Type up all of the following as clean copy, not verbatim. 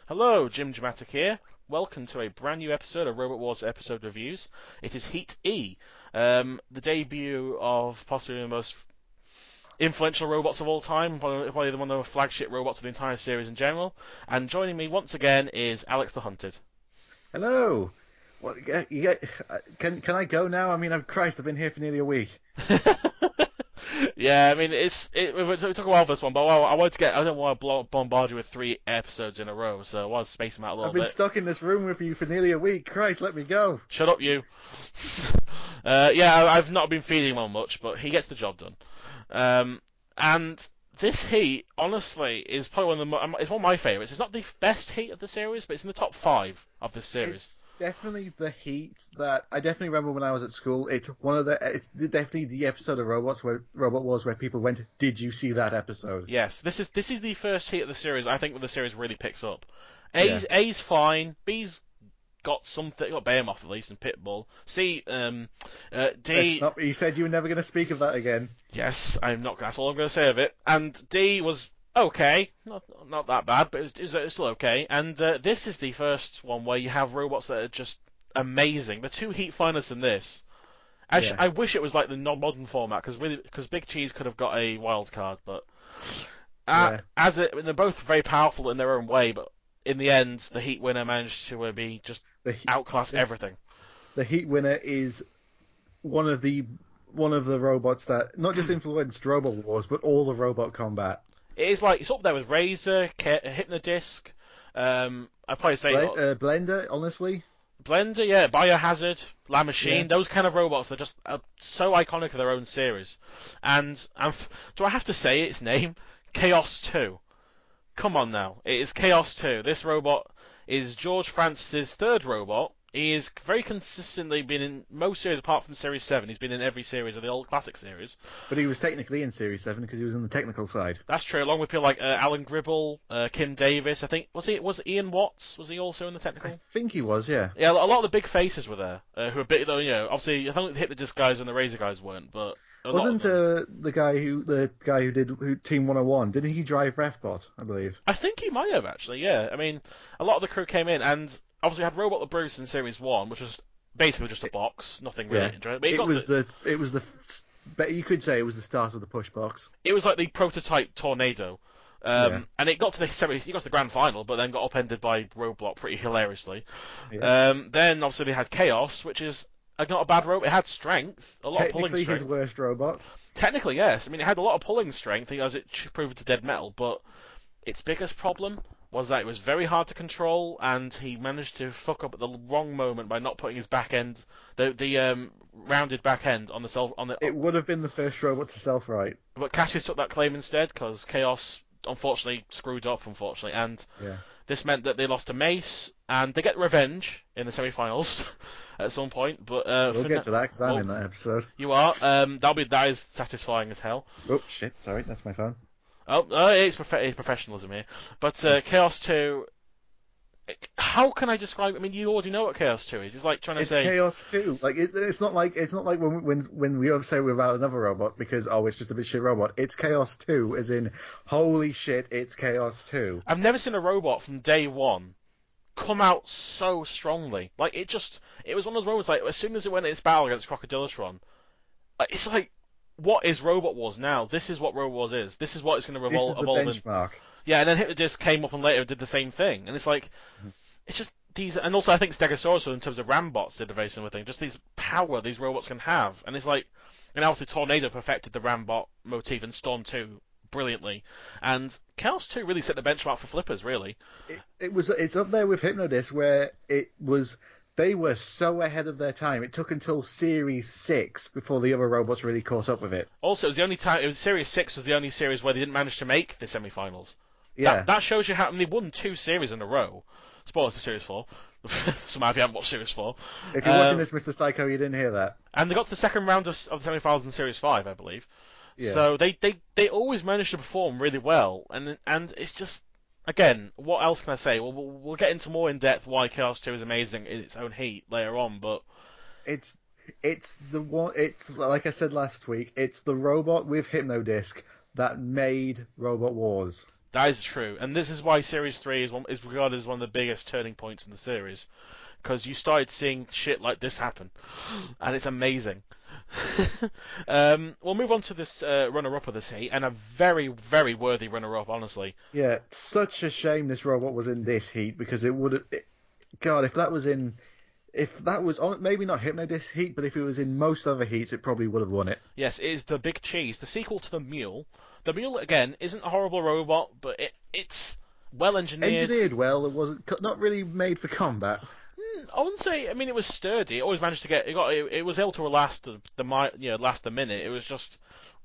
Hello, Jimjamatic here. Welcome to a brand new episode of Robot Wars episode reviews. It is Heat E, the debut of possibly the most influential robots of all time, probably one of the flagship robots of the entire series in general. And joining me once again is Alexthehunted. Hello. Well, can I go now? I mean, Christ, I've been here for nearly a week. Yeah, I mean, it took a while for this one, but I don't want to bombard you with 3 episodes in a row, so I want to space them out a little bit. I've been stuck in this room with you for nearly a week. Christ, let me go. Shut up, you. Yeah, I've not been feeding him on much, but he gets the job done. And this heat, honestly, is probably it's one of my favourites. It's not the best heat of the series, but it's in the top 5 of this series. It's definitely the heat that I definitely remember when I was at school. It's definitely the episode of Robot Wars where people went, "Did you see that episode?" Yes, this is the first heat of the series. I think where the series really picks up. A's fine. B's got something. Got Behemoth at least and Pitbull. C, D. You said you were never going to speak of that again. Yes, I'm not. That's all I'm going to say of it. And D was okay, not that bad, but it's still okay. And this is the first one where you have robots that are just amazing. The 2 heat finalists in this. I wish it was like the non-modern format because Big Cheese could have got a wild card, but they're both very powerful in their own way. But in the end, the heat winner managed to be just outclass everything. The heat winner is one of the robots that not just influenced Robot Wars, but all the robot combat. It's up there with Razor, Hypnodisc. I'd probably say Blender, honestly. Blender, yeah, Biohazard, La Machine, Yeah. those kind of robots. They're just so iconic of their own series. And do I have to say its name? Chaos 2. Come on now, it is Chaos 2. This robot is George Francis's 3rd robot. He has very consistently been in most series apart from Series 7. He's been in every series of the old classic series. But he was technically in Series 7 because he was on the technical side. That's true, along with people like Alan Gribble, Kim Davis. I think was Ian Watts? Was he also in the technical? I think he was, yeah. Yeah, a lot of the big faces were there, who are bit, obviously I think the Hypnodisc guys and the Razor guys weren't, but wasn't the guy who did Team 101? Didn't he drive RefBot? I believe. I think he might have actually. Yeah, I mean, a lot of the crew came in, and obviously we had Robot the Bruce in Series 1, which was basically just a box, nothing really interesting. But you could say it was the start of the push box. It was like the prototype Tornado. And it got to the grand final, but then got upended by Roadblock pretty hilariously. Yeah. Then obviously they had Chaos, which is not a bad robot. It had strength, a lot of pulling strength. Technically his worst robot. Technically, yes. I mean, it had a lot of pulling strength as it proved to dead metal, but its biggest problem was that it was very hard to control, and he managed to fuck up at the wrong moment by not putting his back end, the rounded back end on the. It would have been the first robot to self-right. But Cassius took that claim instead because Chaos unfortunately screwed up, and this meant that they lost to Mace, and they get revenge in the semi-finals at some point. But we'll get to that because I'm in that episode. You are. That is satisfying as hell. Oh shit! Sorry, that's my phone. Oh, it's professionalism here. But Chaos 2, how can I describe it? I mean, you already know what Chaos 2 is. It's like trying to say... It's Chaos 2. Like, it's not like when we say we're about another robot because, it's just a bit shit robot. It's Chaos 2, as in, holy shit, it's Chaos 2. I've never seen a robot from day one come out so strongly. Like, it was one of those moments, like, as soon as it went in its battle against Crocodillatron, it's like, what is Robot Wars now? This is what Robot Wars is. This is what it's going to evolve in. This is the benchmark. Yeah, and then Hypnodisc came up and later did the same thing. And it's like, it's just these... And also I think Stegosaurus, in terms of Rambots, did a very similar thing. Just these power these robots can have. And it's like... And obviously Tornado perfected the Rambot motif and Storm 2 brilliantly. And Chaos 2 really set the benchmark for flippers, really. It's up there with Hypnodisc, where it was... They were so ahead of their time. It took until Series 6 before the other robots really caught up with it. Also, it was the only time. It was Series 6 was the only series where they didn't manage to make the semi-finals. Yeah. That shows you how. And they won 2 series in a row. Spoilers for Series 4. Somehow if you haven't watched Series 4. If you're watching this, Mr. Psycho, you didn't hear that. And they got to the second round of the semi-finals in Series 5, I believe. Yeah. So they always managed to perform really well. And it's just... Again, what else can I say? Well, we'll get into more in depth why Chaos 2 is amazing in its own heat later on, but it's the one. It's like I said last week. It's the robot with Hypnodisc that made Robot Wars. That is true, and this is why Series 3 is regarded as one of the biggest turning points in the series, because you started seeing shit like this happen, and it's amazing. We'll move on to this runner-up of this heat, and a very, very worthy runner-up, honestly. Yeah, such a shame this robot was in this heat, because it would have... God, if that was on, maybe not Hypnodisc heat, but if it was in most other heats, it probably would have won it. Yes, it is the Big Cheese, the sequel to the Mule. The Mule, again, isn't a horrible robot, but it's well engineered. Engineered well, it wasn't not really made for combat. I wouldn't say. I mean, it was sturdy. It always managed to get. It was able to last last the minute. It was just.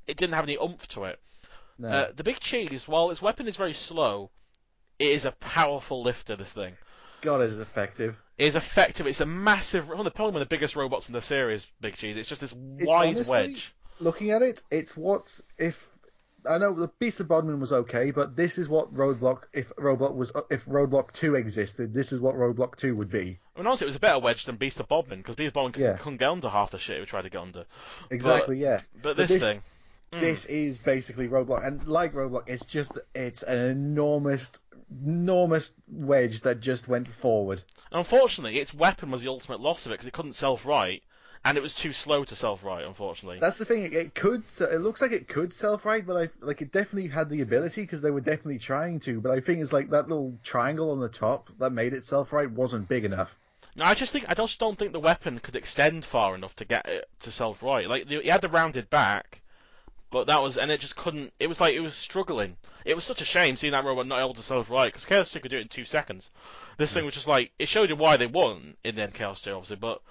It didn't have any oomph to it. No. The Big Cheese, while its weapon is very slow, it is a powerful lifter. This thing. God, is effective. It is effective. It's a massive. Probably one of the biggest robots in the series. Big Cheese. It's just this wide honestly, wedge. Looking at it, it's what if. I know the Beast of Bodmin was okay, but this is what Roadblock. If Roadblock 2 existed, this is what Roadblock 2 would be. I mean, honestly, it was a better wedge than Beast of Bodmin, because Beast of Bodmin couldn't get under half the shit we tried to get under. Exactly, yeah. But this thing. This is basically Roadblock, and like Roadblock, it's an enormous wedge that just went forward. Unfortunately, its weapon was the ultimate loss of it, because it couldn't self-right. And it was too slow to self-right, unfortunately. That's the thing. It looks like it could self-right, but it definitely had the ability, because they were definitely trying to. But I think it's like that little triangle on the top that made it self-right wasn't big enough. No, I just don't think the weapon could extend far enough to get it to self-right. Like, it had the rounded back, but it just couldn't. It was like it was struggling. It was such a shame seeing that robot not able to self-right, because Chaos 2 could do it in 2 seconds. This thing was just like, it showed you why they won in the end, Chaos 2, obviously, but.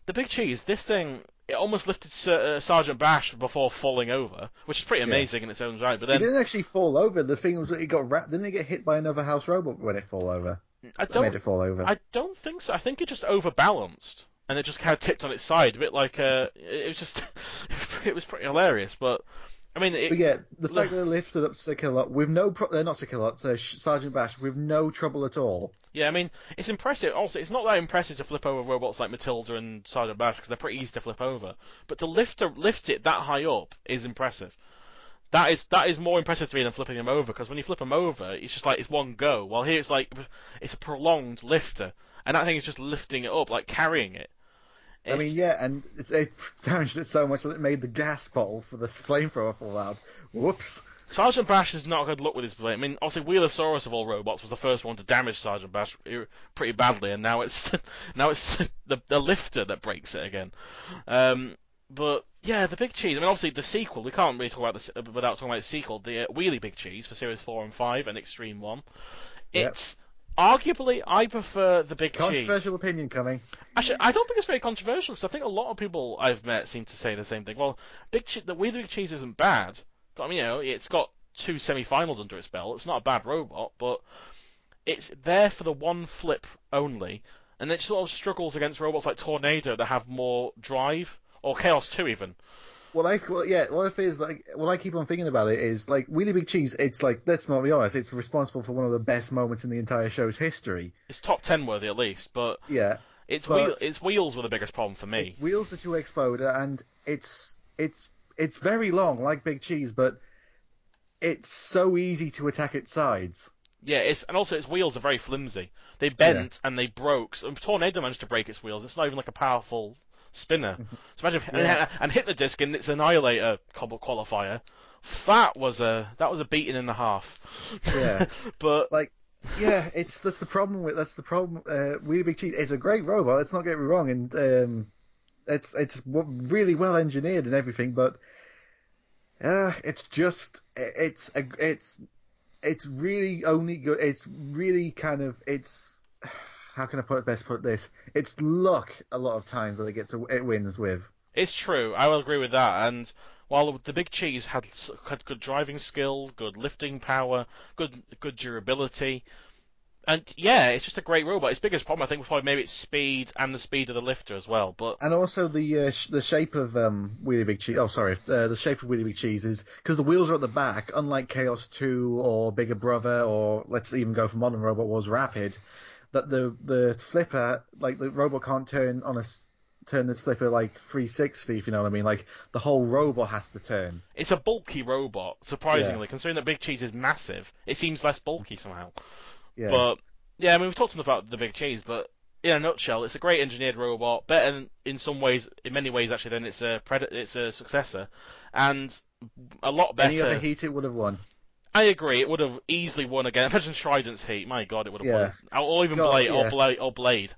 The Big Cheese, this thing, it almost lifted Sergeant Bash before falling over, which is pretty amazing in its own right. But then it didn't actually fall over. The thing was that it got wrapped. Didn't it get hit by another house robot when it fell over? Made it fall over. I don't think so. I think it just overbalanced and it just kind of tipped on its side, a bit like it was just it was pretty hilarious. But I mean, the fact that they lifted up Sikilot with they're not Sikilot, so Sergeant Bash with no trouble at all. Yeah, I mean, it's impressive. Also, it's not that impressive to flip over robots like Matilda and Sergeant Bash, because they're pretty easy to flip over. But to lift it that high up is impressive. That is more impressive to me than flipping them over, because when you flip them over, it's just like it's one go. While here it's a prolonged lifter, and that thing is just lifting it up, like carrying it. I mean, yeah, and it damaged it so much that it made the gas bottle for the flamethrower fall out. Whoops. Sergeant Bash is not good luck with his blade. I mean, obviously, Wheelosaurus of all robots was the first one to damage Sergeant Bash pretty badly, and now it's the lifter that breaks it again. But yeah, the Big Cheese. I mean, obviously, the sequel. We can't really talk about this without talking about the sequel, the Wheelie Big Cheese for Series 4 and 5 and Extreme 1. It's arguably, I prefer the Big Cheese. Controversial opinion coming. Actually, I don't think it's very controversial, because I think a lot of people I've met seem to say the same thing. Well, the Wheelie Big Cheese isn't bad. I mean, it's got 2 semi-finals under its belt. It's not a bad robot, but it's there for the one flip only, and it sort of struggles against robots like Tornado that have more drive, or Chaos 2 even. What I keep on thinking about it is, like, Wheelie Big Cheese, it's like, let's not be honest, it's responsible for one of the best moments in the entire show's history. It's top 10 worthy at least, but yeah, its wheels were the biggest problem for me. Its wheels are too exploded, and it's very long, like Big Cheese, but it's so easy to attack its sides. Yeah, and also its wheels are very flimsy. They bent and they broke. So Tornado managed to break its wheels. It's not even like a powerful spinner. So imagine and hit the disc in its Annihilator qualifier. That was a beating and a half. Yeah, but that's the problem. Wheelie Big Cheese is a great robot. Let's not get me wrong, and it's really well engineered and everything, but it's really only good. It's really kind of how can I best put this? It's luck a lot of times that it wins with. It's true. I will agree with that. And while the Big Cheese had good driving skill, good lifting power, good durability. And yeah, it's just a great robot. Its biggest problem, I think, was probably maybe its speed and the speed of the lifter as well. And also the shape of Wheelie Big Cheese. Oh, sorry, the shape of Wheelie Big Cheese is because the wheels are at the back, unlike Chaos 2 or Bigger Brother, or let's even go for Modern Robot Wars Rapid. That the flipper, like the robot can't turn on the flipper like 360. If you know what I mean, like the whole robot has to turn. It's a bulky robot, surprisingly, considering that Big Cheese is massive. It seems less bulky somehow. Yeah. But yeah, I mean we've talked enough about the Big Cheese, but in a nutshell, it's a great engineered robot, better in some ways, in many ways actually, than its a successor, and a lot better. Any other heat, it would have won. I agree, it would have easily won again. Imagine Trident's heat, my god, it would have won. Or even God, Blade, yeah. or Blade.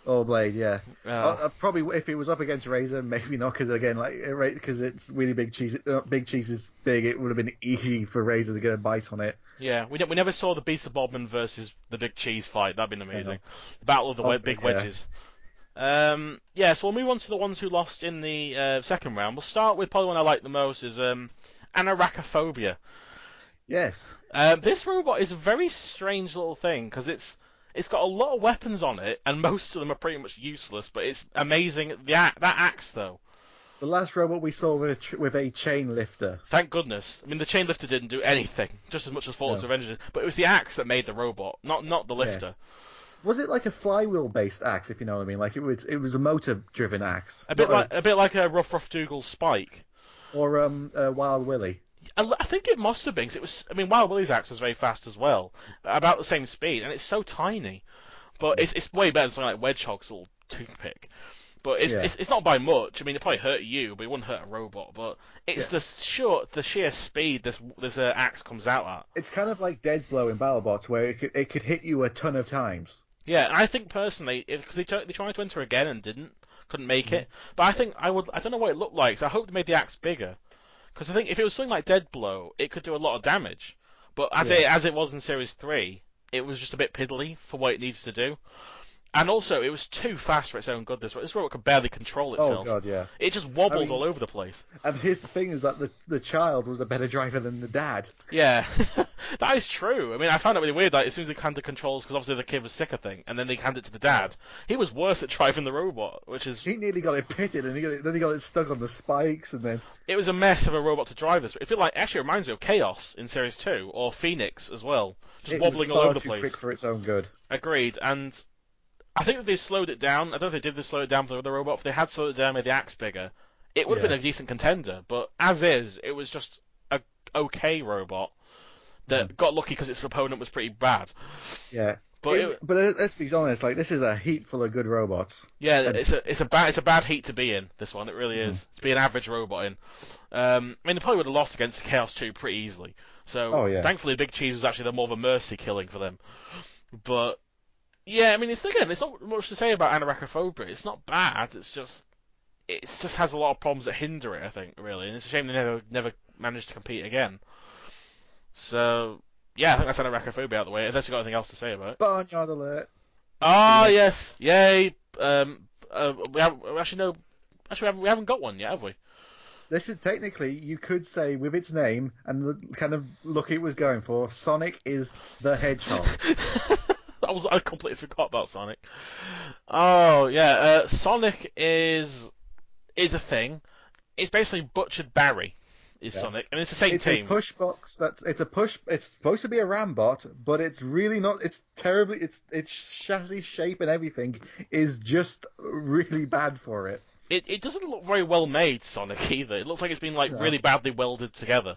Or Blade, yeah. Probably if it was up against Razor, maybe not, because again, because it's really Big Cheese. Big Cheese is big. It would have been easy for Razor to get a bite on it. Yeah, we never saw the Beast of Bodmin versus the Big Cheese fight. That'd been amazing. The Battle of the Big Wedges. So we'll move on to the ones who lost in the second round. We'll start with probably one I like the most is Anarachophobia. Yes. This robot is a very strange little thing because it's got a lot of weapons on it, and most of them are pretty much useless. But it's amazing. That axe, though. The last robot we saw with a chain lifter. Thank goodness. I mean, the chain lifter didn't do anything, just as much as Fortress of Vengeance. But it was the axe that made the robot, not the lifter. Yes. Was it like a flywheel-based axe, if you know what I mean? Like it was a motor-driven axe. A bit like a Rough Dougal Spike. Or Wild Willy. I think it must have been, 'cause it was. I mean, Wild Willy's axe was very fast as well, about the same speed, and it's so tiny. But it's way better than something like Wedgehog's little toothpick. But it's not by much. I mean, it probably hurt you, but it wouldn't hurt a robot. But it's the sheer speed this axe comes out at. It's kind of like Dead Blow in BattleBots, where it could hit you a ton of times. Yeah, and I think personally, because they tried to enter again and couldn't make it. But I think I don't know what it looked like. So I hope they made the axe bigger. Because I think if it was something like Dead Blow, it could do a lot of damage. But as it was in Series 3, it was just a bit piddly for what it needs to do. And also, it was too fast for its own good. This robot could barely control itself. Oh god, yeah. It just wobbled all over the place. And here's the thing: is that the child was a better driver than the dad. Yeah, that is true. I mean, I found it really weird. Like as soon as they handed the controls, because obviously the kid was sick, I think, and then they handed it to the dad. He was worse at driving the robot, which is. He nearly got it pitted, and then he got it stuck on the spikes, and then. It was a mess of a robot to drive this. It actually reminds me of Chaos in Series 2 or Phoenix as well, just wobbling all over the place. It was far too quick for its own good. Agreed, and. I think that they slowed it down. I don't know if they did slow it down for the other robot. If they had slowed it down, made the axe bigger, it would have been a decent contender. But as is, it was just a okay robot that got lucky because its opponent was pretty bad. Yeah. But let's be honest. Like this is a heat full of good robots. Yeah, it's a bad heat to be in. This one, it really is. To be an average robot in. I mean, they probably would have lost against Chaos 2 pretty easily. So thankfully, Big Cheese was actually more of a mercy killing for them. But. Yeah, I mean, it's not much to say about Anarachophobia. It's not bad. It just has a lot of problems that hinder it, I think, really. And it's a shame they never managed to compete again. So, yeah, I think that's Anarachophobia out of the way. Unless you've got anything else to say about it. Barnyard alert. Ah, yes. Yay. We haven't got one yet, have we? This is technically, you could say, with its name and the kind of look it was going for, Sonic is the Hedgehog. I completely forgot about Sonic. Oh yeah, Sonic is a thing. It's basically Butchered Barry. Sonic, and it's the same team. It's a push box. It's supposed to be a Rambot, but it's really not. It's terribly. Its chassis shape and everything is just really bad for it. It doesn't look very well made, Sonic, either. It looks like it's been really badly welded together.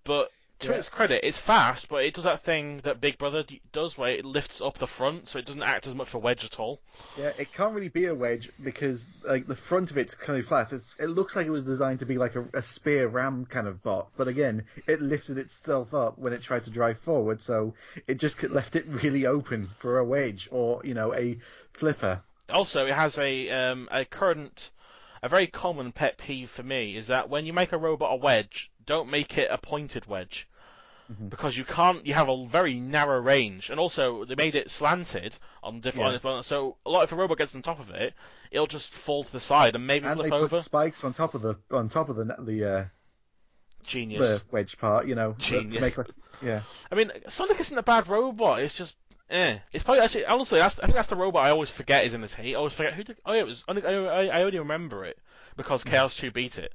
But to its credit, it's fast, but it does that thing that Big Brother does where it lifts up the front, so it doesn't act as much of a wedge at all. Yeah, it can't really be a wedge because like the front of it's kind of flat. It looks like it was designed to be like a spear ram kind of bot, but again, it lifted itself up when it tried to drive forward, so it just left it really open for a wedge or a flipper. Also, it has a very common pet peeve for me is that when you make a robot a wedge, don't make it a pointed wedge. Because you have a very narrow range, and also they made it slanted on different. So if a robot gets on top of it, it'll just fall to the side and maybe flip over. And they put spikes on top of the genius the wedge part, Genius. Yeah. I mean, Sonic isn't a bad robot. It's just It's probably actually honestly I think that's the robot I always forget is in this heat. I always forget who did. Oh yeah, it was. I only remember it because Chaos 2 beat it.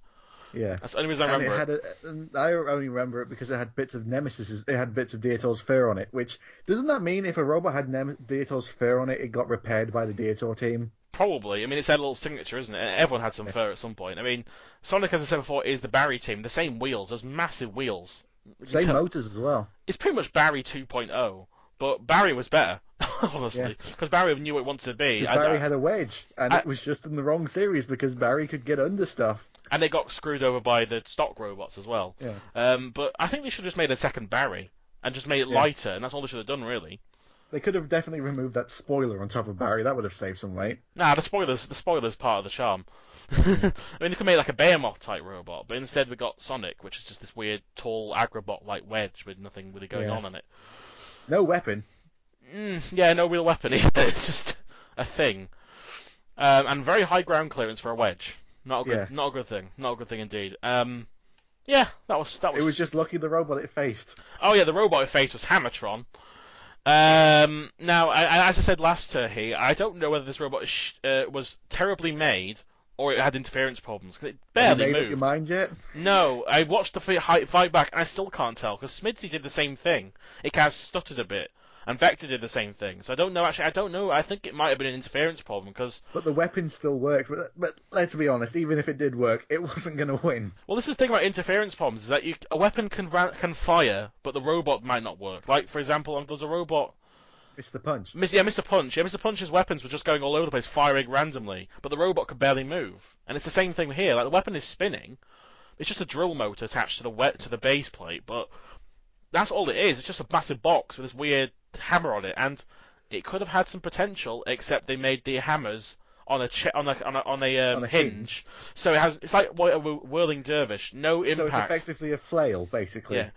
Yeah. That's the only reason I remember it. I only remember it because it had bits of Nemesis. It had bits of Dietor's fur on it. Which doesn't that mean if a robot had Dietor's fur on it, it got repaired by the Dietor team? Probably. I mean, it's their little signature, isn't it? Everyone had some fur at some point. I mean, Sonic, as I said before, is the Barry team. The same wheels. Those massive wheels. Same motors as well. It's pretty much Barry 2.0, but Barry was better, honestly, because Barry knew what he wanted to be. Barry had a wedge, and it was just in the wrong series because Barry could get under stuff. And they got screwed over by the stock robots as well. Yeah. But I think they should have just made a second Barry and just made it lighter, and that's all they should have done, really. They could have definitely removed that spoiler on top of Barry. That would have saved some weight. Nah, the spoiler's part of the charm. I mean, you could make like a Behemoth type robot, but instead we got Sonic, which is just this weird, tall, Agrabot-like wedge with nothing really going on in it. No weapon. Yeah, no real weapon either. It's just a thing. And very high ground clearance for a wedge. Not a good thing. Not a good thing indeed. Yeah, that was. It was just lucky the robot it faced. Oh yeah, the robot it faced was Hammertron. Now, as I said last here, I don't know whether this robot was terribly made or it had interference problems, because it barely Have you made moved. up your mind yet? No, I watched the fight back and I still can't tell, because Smidsy did the same thing. It kind of stuttered a bit. And Vector did the same thing. So I don't know, actually. I don't know. I think it might have been an interference problem, because... But the weapon still worked. But let's be honest, even if it did work, it wasn't going to win. Well, this is the thing about interference problems, is that a weapon can fire, but the robot might not work. Like, for example, there's a robot... Mr. Punch. Mr. Punch. Yeah, Mr. Punch's weapons were just going all over the place, firing randomly, but the robot could barely move. And it's the same thing here. Like, the weapon is spinning. It's just a drill motor attached to the base plate, but that's all it is. It's just a massive box with this weird hammer on it, and it could have had some potential, except they made the hammers on a hinge. So it's like a whirling dervish, no impact. So it's effectively a flail, basically. Yeah,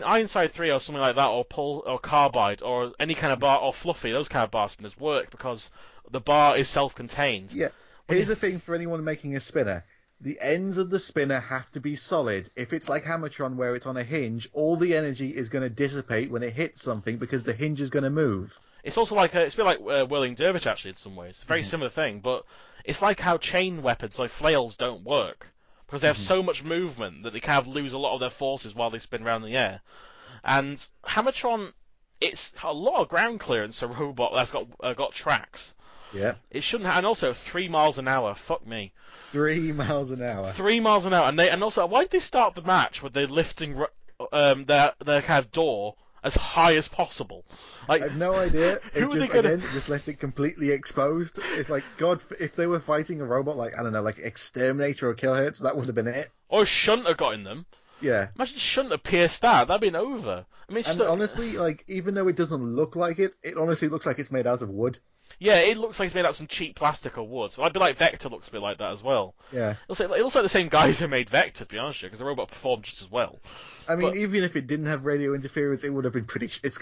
Ironside 3 or something like that, or Carbide, or any kind of bar, or Fluffy, those kind of bar spinners work because the bar is self-contained. Yeah. Here's the thing for anyone making a spinner. The ends of the spinner have to be solid. If it's like Hammertron where it's on a hinge, all the energy is going to dissipate when it hits something because the hinge is going to move. It's also like it's a bit like Whirling Dervish, actually, in some ways. It's a very similar thing, but it's like how chain weapons, like flails, don't work because they have so much movement that they kind of lose a lot of their forces while they spin around in the air. And Hammertron, it's a lot of ground clearance. A robot that's got tracks. Yeah. It shouldn't have, and also 3 miles an hour. Fuck me. 3 miles an hour. 3 miles an hour, and also why did they start the match with they lifting their kind of door as high as possible? Like, I have no idea. Just left it completely exposed. It's like, God, if they were fighting a robot like, I don't know, like Exterminator or Killhertz, that would have been it. Or shouldn't have got in them. Yeah. Imagine shouldn't have pierced that. That'd been over. I mean, honestly, like, even though it doesn't look like it, it honestly looks like it's made out of wood. Yeah, it looks like it's made out of some cheap plastic or wood. So I'd be like Vector looks a bit like that as well. Yeah. It looks like the same guys who made Vector, to be honest with you, because the robot performed just as well. I mean, even if it didn't have radio interference, it would have been pretty. It's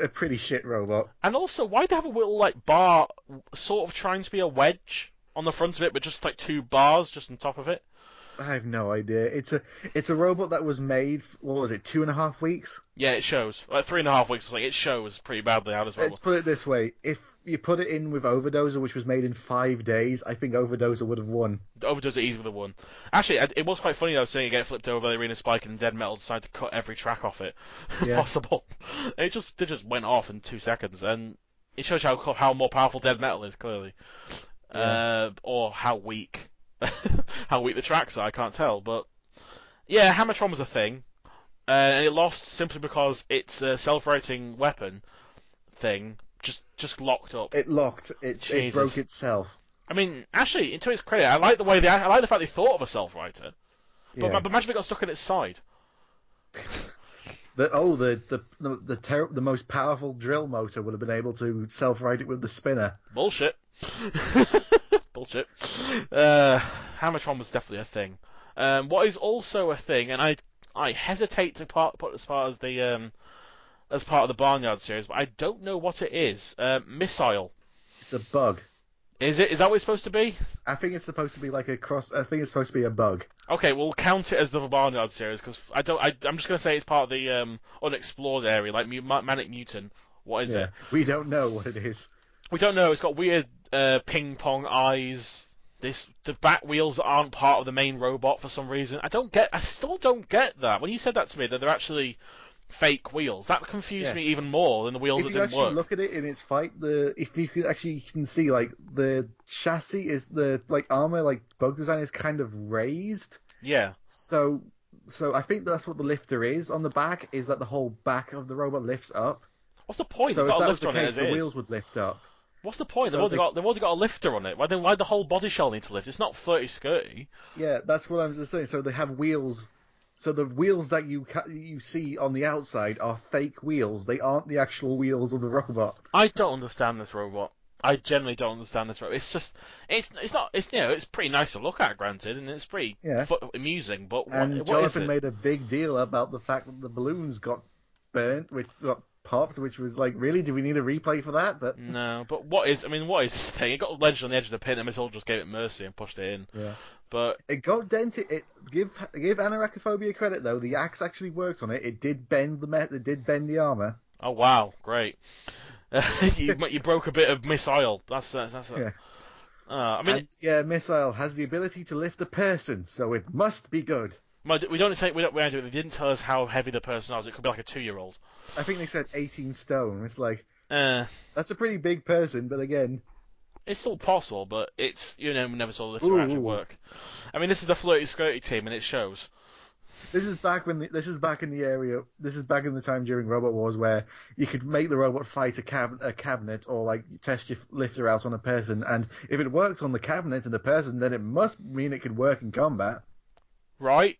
a pretty shit robot. And also, why do they have a little like bar, sort of trying to be a wedge on the front of it, but just like 2 bars just on top of it? I have no idea. It's a robot that was made. What was it? 2.5 weeks? Yeah, it shows. Like 3.5 weeks. It shows pretty badly how this robot. Let's put it this way: if you put it in with Overdoser, which was made in 5 days, I think Overdoser would have won. Overdoser easily would have won. Actually, it was quite funny though, seeing it get flipped over by the Arena Spike and Dead Metal decided to cut every track off it possible. They just went off in 2 seconds, and it shows how more powerful Dead Metal is clearly, or how weak. How weak the tracks are, I can't tell, but yeah, Hammertron was a thing, and it lost simply because its self-righting weapon thing just locked up. It locked. It broke itself. I mean, actually, to its credit, I like the fact they thought of a self-righter, but imagine if it got stuck in its side. The most powerful drill motor would have been able to self-right it with the spinner. Bullshit. Bullshit. Hammertron was definitely a thing. What is also a thing, and I hesitate to put as part of the Barnyard series, but I don't know what it is. Missile. It's a bug. Is it? Is that what it's supposed to be? I think it's supposed to be like a cross. I think it's supposed to be a bug. Okay, we'll count it as the Barnyard series because I'm just gonna say it's part of the unexplored area, like Manic Mutant. What is it? We don't know what it is. We don't know. It's got weird ping pong eyes. the back wheels aren't part of the main robot for some reason. I still don't get that. When you said that to me, that they're actually fake wheels, that confused me even more than the wheels that If you didn't actually work. look at it in its fight, if you could actually you can see like the chassis is the like armor like bug design is kind of raised. Yeah. So I think that's what the lifter is on the back, is that the whole back of the robot lifts up. What's the point? So They've if got a that was lifter the on it case, as the it is. wheels would lift up. What's the point? So they've already got a lifter on it. Why the whole body shell need to lift? It's not flirty skirty. Yeah, that's what I'm just saying. So they have wheels. So the wheels that you see on the outside are fake wheels. They aren't the actual wheels of the robot. I don't understand this robot. I generally don't understand this robot. It's just, it's not, it's it's pretty nice to look at, granted, and it's pretty amusing. But And what Jonathan is it? made a big deal about the fact that the balloons got burnt, which got popped, which was like, really, do we need a replay for that? But No, but what is this thing? It got wedged on the edge of the pin, and Metal just gave it mercy and pushed it in. yeah. But It got dented. Give Anarachophobia credit though. The axe actually worked on it. It did bend it did bend the armor. oh wow, great! You broke a bit of missile. That's Yeah. I mean, Missile has the ability to lift a person, so it must be good. we don't say we don't do it. They didn't tell us how heavy the person was. It could be like a 2-year-old. I think they said 18 stone. It's like Uh, that's a pretty big person, but again, It's still possible, but it's, we never saw the lifter actually work. I mean, this is the flirty skirty team, and it shows. this is back in the area. This is back in the time during Robot Wars where you could make the robot fight a cabinet or like test your lifter out on a person, and if it works on the cabinet and the person, then it must mean it could work in combat. Right?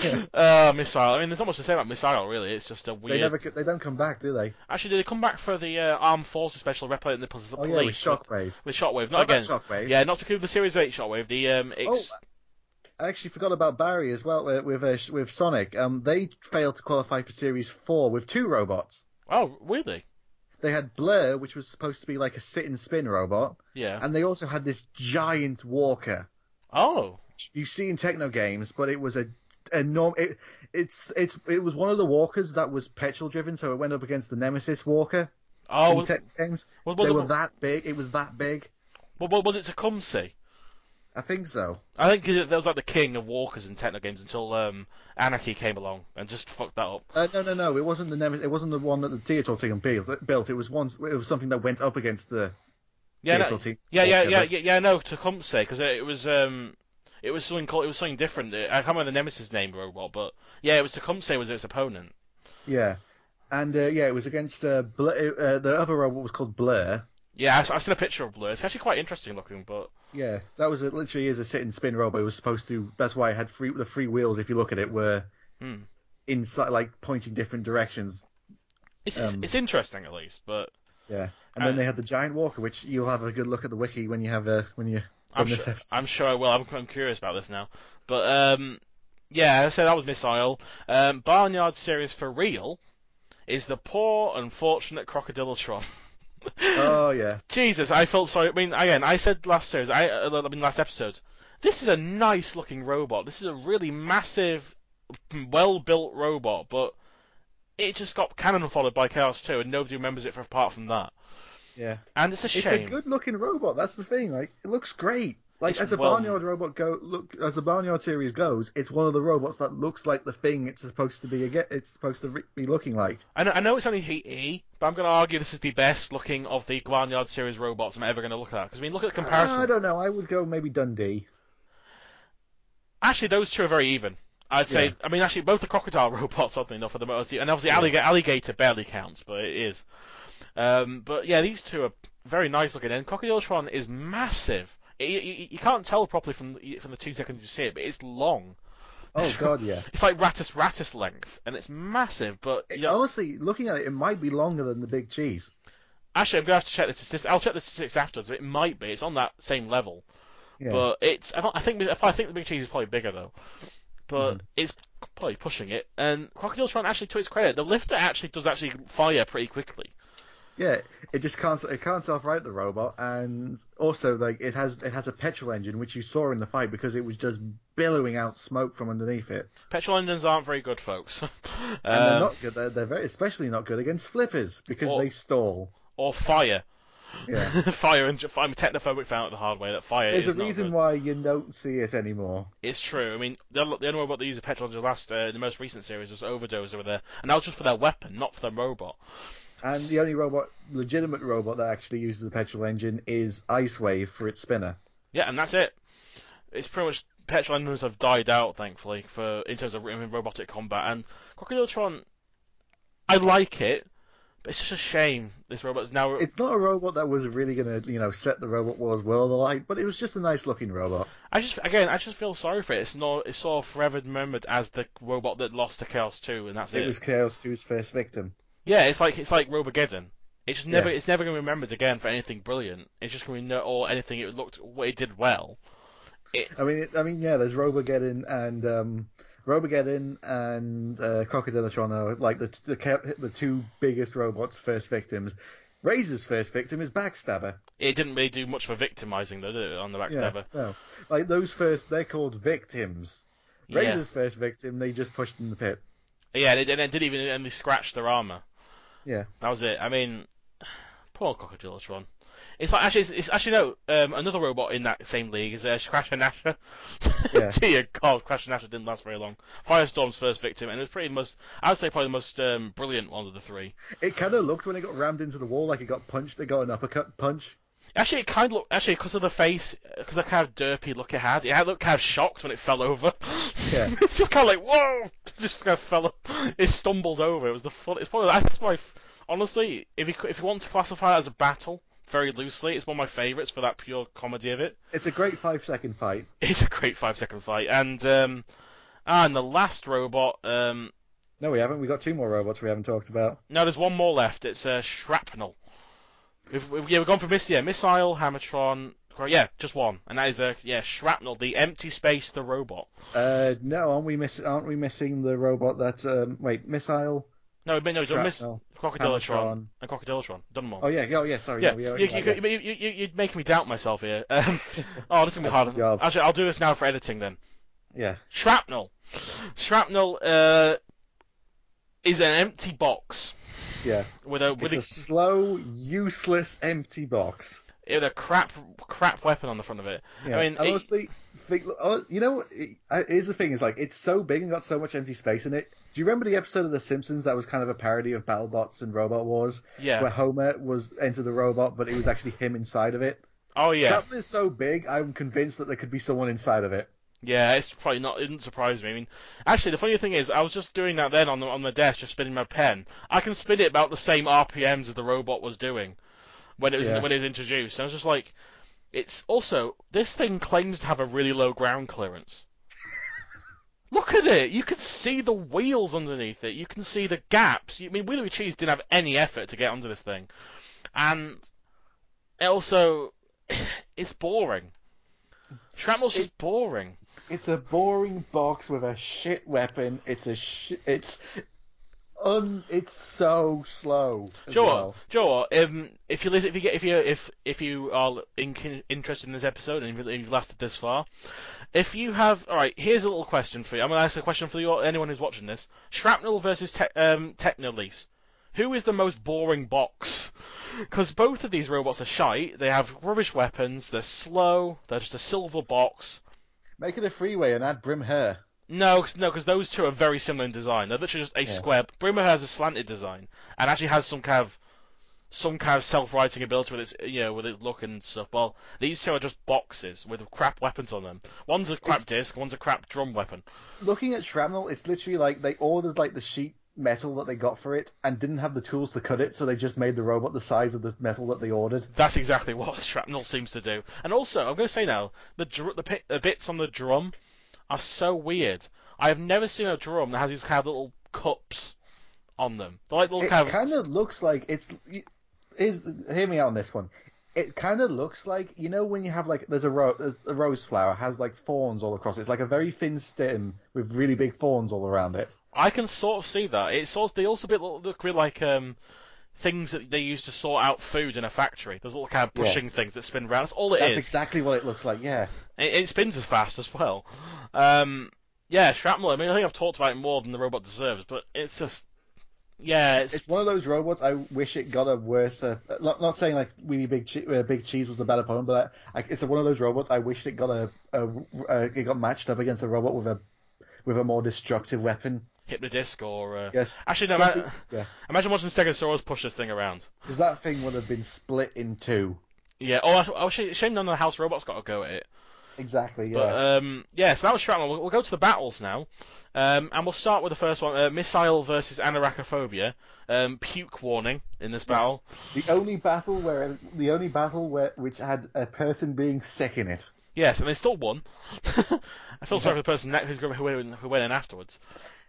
Yeah. Missile. I mean, there's not much to say about Missile, really. It's just a weird... They don't come back, do they? Actually, did they come back for the Armed Forces special replicating the police? Oh yeah, with Shockwave. With Shockwave, not again. Shockwave. Yeah, not to include the Series 8 Shockwave. I actually forgot about Barry as well with Sonic. They failed to qualify for Series 4 with 2 robots. Oh, really? They had Blair, which was supposed to be like a sit and spin robot. Yeah. And they also had this giant walker. Oh. You see in Techno games, but it was it was one of the walkers that was petrol driven, so it went up against the Nemesis walker. Oh. In Techno games. They were that big. It was that big. What was it Tecumseh? I think so. I think there was like the king of walkers in techno games until Anarchy came along and just fucked that up. No. It wasn't the Nemesis. It wasn't the one that the Theater team built. It was something that went up against the Theater team. Yeah. No, Tecumseh, because it was something different. I can't remember the Nemesis name robot, but yeah, it was Tecumseh was its opponent. Yeah, and it was against Blair, the other robot was called Blair. Yeah, I've seen a picture of Blair. It's actually quite interesting looking, but yeah, that was literally is a sit and spin robot. It was supposed to. That's why it had the free wheels. If you look at it, were inside, like pointing different directions. It's interesting at least, but yeah. And then they had the giant walker, which you'll have a good look at the wiki when you have I'm sure I will. I'm curious about this now, but yeah. So that was Missile. Barnyard series for real is the poor unfortunate Crocodilotron. Oh yeah. Jesus, I felt sorry. I mean, again, I said last episode, this is a nice looking robot. This is a really massive, well built robot, but it just got cannon followed by Chaos 2, and nobody remembers it apart from that. Yeah. And it's a shame. It's a good looking robot. That's the thing. Like, it looks great. Like, as a Barnyard series goes, it's one of the robots that looks like the thing it's supposed to be. It's supposed to be looking like. I know it's only HE, but I'm going to argue this is the best looking of the Barnyard series robots I'm ever going to look at. Because I mean, look at the comparison. I don't know. I would go maybe Dundee. Actually, those two are very even. I'd say. Yeah. I mean, actually, both the crocodile robots, oddly enough, are the most. And obviously, Alligator barely counts, but it is. But yeah, these two are very nice looking. And Crocodilotron is massive. You can't tell properly from the 2 seconds you see it, but it's long. Oh god, yeah. It's like Ratus length, and it's massive. But honestly, looking at it, it might be longer than the Big Cheese. Actually, I'm gonna have to check the statistics. I'll check the statistics afterwards. But it might be. It's on that same level. Yeah. But it's. I think the Big Cheese is probably bigger though. But it's probably pushing it. And Crocodilotron, actually, to its credit, the lifter does fire pretty quickly. Yeah, it just can't self-right the robot, and also like it has a petrol engine, which you saw in the fight because it was just billowing out smoke from underneath it. Petrol engines aren't very good, folks. And they're not good. They're especially not good against flippers because they stall or fire. Yeah. Fire and I'm technophobic, found out the hard way that fire There's is a not reason good. why you don't see it anymore. It's true. I mean, the only robot they used a petrol engine the most recent series was Overdose over there, and that was just for their weapon, not for their robot. And the only legitimate robot that actually uses a petrol engine is Ice Wave for its spinner. Yeah, and that's it. It's pretty much petrol engines have died out, thankfully, in terms of robotic combat. And Crocodiletron, I like it, but it's just a shame this robot is now. It's not a robot that was really going to, set the Robot Wars world alight, but it was just a nice looking robot. I just feel sorry for it. It's sort of forever remembered as the robot that lost to Chaos 2, and that's it. It was Chaos 2's first victim. Yeah, it's like Robogeddon. It's never going to be remembered again for anything brilliant. It's just going to be or anything it did well. I mean, yeah. There's Robogeddon and Crocodiletron are like the two biggest robots' first victims. Razor's first victim is Backstabber. It didn't really do much for victimizing though, did it, on the Backstabber? Yeah, no. Like they're called victims. Razor's first victim, they just pushed in the pit. Yeah, and it didn't even scratch their armor. Yeah, that was it. I mean, poor Crocodiletron. It's actually no. Another robot in that same league is Crash and Nasher. Yeah. Dear God, Crash and Nasher didn't last very long. Firestorm's first victim, and it was probably the most brilliant one of the three. It kind of looked when it got rammed into the wall like it got punched. It got an uppercut punch. Actually, it kind of looked because of the face, because of the kind of derpy look it had. It looked kind of shocked when it fell over. Yeah, it's just kind of like whoa, it just kind of fell up. It stumbled over. It was the fun. It's probably that's why. Honestly, if you want to classify it as a battle very loosely, it's one of my favourites for that pure comedy of it. It's a great 5-second fight. It's a great 5-second fight, and the last robot. No, we haven't. We got two more robots we haven't talked about. No, there's one more left. It's Shrapnel. We've gone for Missile, Hammertron. Yeah, just one, and that is Shrapnel, the empty space, the robot. No, aren't we missing the robot that's Missile? No, don't miss Crocodiletron and Crocodiletron. Done them all. Oh yeah, sorry. Yeah, no, you're making me doubt myself here. This is gonna be hard. Actually, I'll do this now for editing then. Yeah. Shrapnel is an empty box. Yeah. It's a slow, useless, empty box. With a crap weapon on the front of it. Yeah. I mean, honestly, here's the thing: is like it's so big and got so much empty space in it. Do you remember the episode of The Simpsons that was kind of a parody of BattleBots and Robot Wars? Yeah. Where Homer was entered the robot, but it was actually him inside of it. Oh yeah. Shrapnel is so big, I'm convinced that there could be someone inside of it. Yeah, it's probably not. It didn't surprise me. I mean, actually, the funny thing is, I was just doing that then on the desk, just spinning my pen. I can spin it about the same RPMs as the robot was doing when it was introduced. And I was just like, it's also this thing claims to have a really low ground clearance. Look at it! You can see the wheels underneath it. You can see the gaps. I mean, Wheeler Cheese didn't have any effort to get onto this thing, and also, it's boring. Shrapnel's just boring. It's a boring box with a shit weapon. It's so slow. Sure. If you are interested in this episode and you've lasted this far, if you have, all right, here's a little question for you. I'm going to ask a question for anyone who's watching this. Shrapnel versus Technolease. Who is the most boring box? Because both of these robots are shite. They have rubbish weapons. They're slow. They're just a silver box. Make it a freeway and add Brim hair. No, because those two are very similar in design. They're literally just a square. Brimmer has a slanted design and actually has some kind of self-writing ability with its look and stuff. Well, these two are just boxes with crap weapons on them. One's a crap disc, one's a crap drum weapon. Looking at Shrapnel, it's literally like they ordered like the sheet metal that they got for it and didn't have the tools to cut it, so they just made the robot the size of the metal that they ordered. That's exactly what Shrapnel seems to do. And also, I'm going to say now, the bits on the drum are so weird. I have never seen a drum that has these kind of little cups on them. They're like little It kind of looks like hear me out on this one. It kind of looks like, when you have like there's a rose flower has like thorns all across it. It's like a very thin stem with really big thorns all around it. I can sort of see that. They also look a bit like things that they use to sort out food in a factory. Those little kind of pushing things that spin around. That's all it is. That's exactly what it looks like. Yeah. It spins as fast as well. Shrapnel. I mean, I think I've talked about it more than the robot deserves, but it's just Yeah, It's one of those robots. I wish it got a worse. Not saying like Weenie Big Cheese was a bad opponent, but it's one of those robots. I wish it got it got matched up against a robot with a more destructive weapon. Hypnodisc or Yes. Actually, no. Yeah. Imagine watching Stegosaurus push this thing around. Because that thing would have been split in two. Yeah. Oh, shame none of the house robots got to go at it. Exactly. Yeah. But yeah. So that was Shrapnel. We'll go to the battles now. And we'll start with the first one: Missile versus Anarachophobia. Puke warning in this battle. The only battle which had a person being sick in it. Yes, and they still won. I feel sorry for the person who went in afterwards.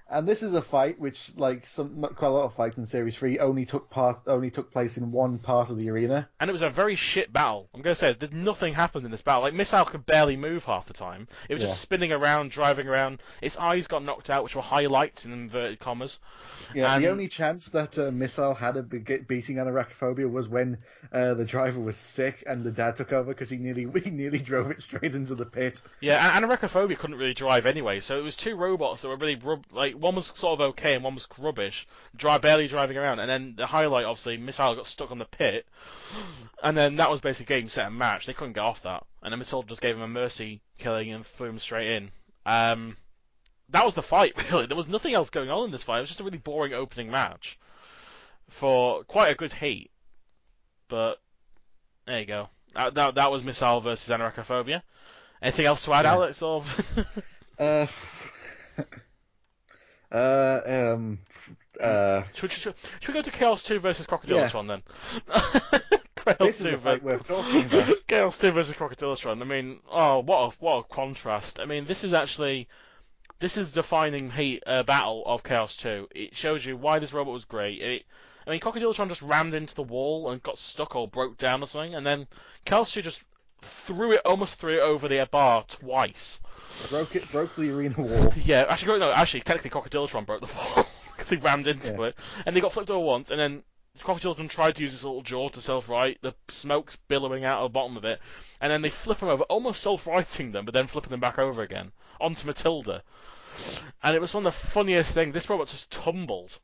And this is a fight which, like quite a lot of fights in Series 3, only took place in one part of the arena. And it was a very shit battle. I'm going to say, nothing happened in this battle. Like, Missile could barely move half the time. It was just spinning around, driving around. Its eyes got knocked out, which were highlights in inverted commas. Yeah, the only chance that Missile had of beating Anarachophobia was when the driver was sick and the dad took over because he nearly drove it straight into the pit. Yeah, and Anarachophobia couldn't really drive anyway, so it was two robots that were really one was sort of okay and one was rubbish, barely driving around, and then the highlight, obviously, Missile got stuck on the pit, and then that was basically game, set, and match. They couldn't get off that, and then Matilda just gave him a mercy killing and threw him straight in. That was the fight, really. There was nothing else going on in this fight. It was just a really boring opening match for quite a good heat, but there you go. That was Missile versus Anarachophobia. Anything else to add, Alex? Or Should we go to Chaos 2 versus Crocodilotron then? This is a fight worth talking about. Chaos 2 versus Crocodilotron. I mean, what a contrast. I mean, this is defining battle of Chaos 2. It shows you why this robot was great. I mean, Crocodilotron just rammed into the wall and got stuck or broke down or something, and then Chaos 2 just almost threw it over the bar twice. Broke the arena wall. Yeah, actually, technically Crocodilotron broke the wall because he rammed into it, and they got flipped over once, and then Crocodilotron tried to use his little jaw to self-right. The smoke's billowing out of the bottom of it, and then they flip him over, almost self-righting them, but then flipping them back over again onto Matilda. And it was one of the funniest things. This robot just tumbled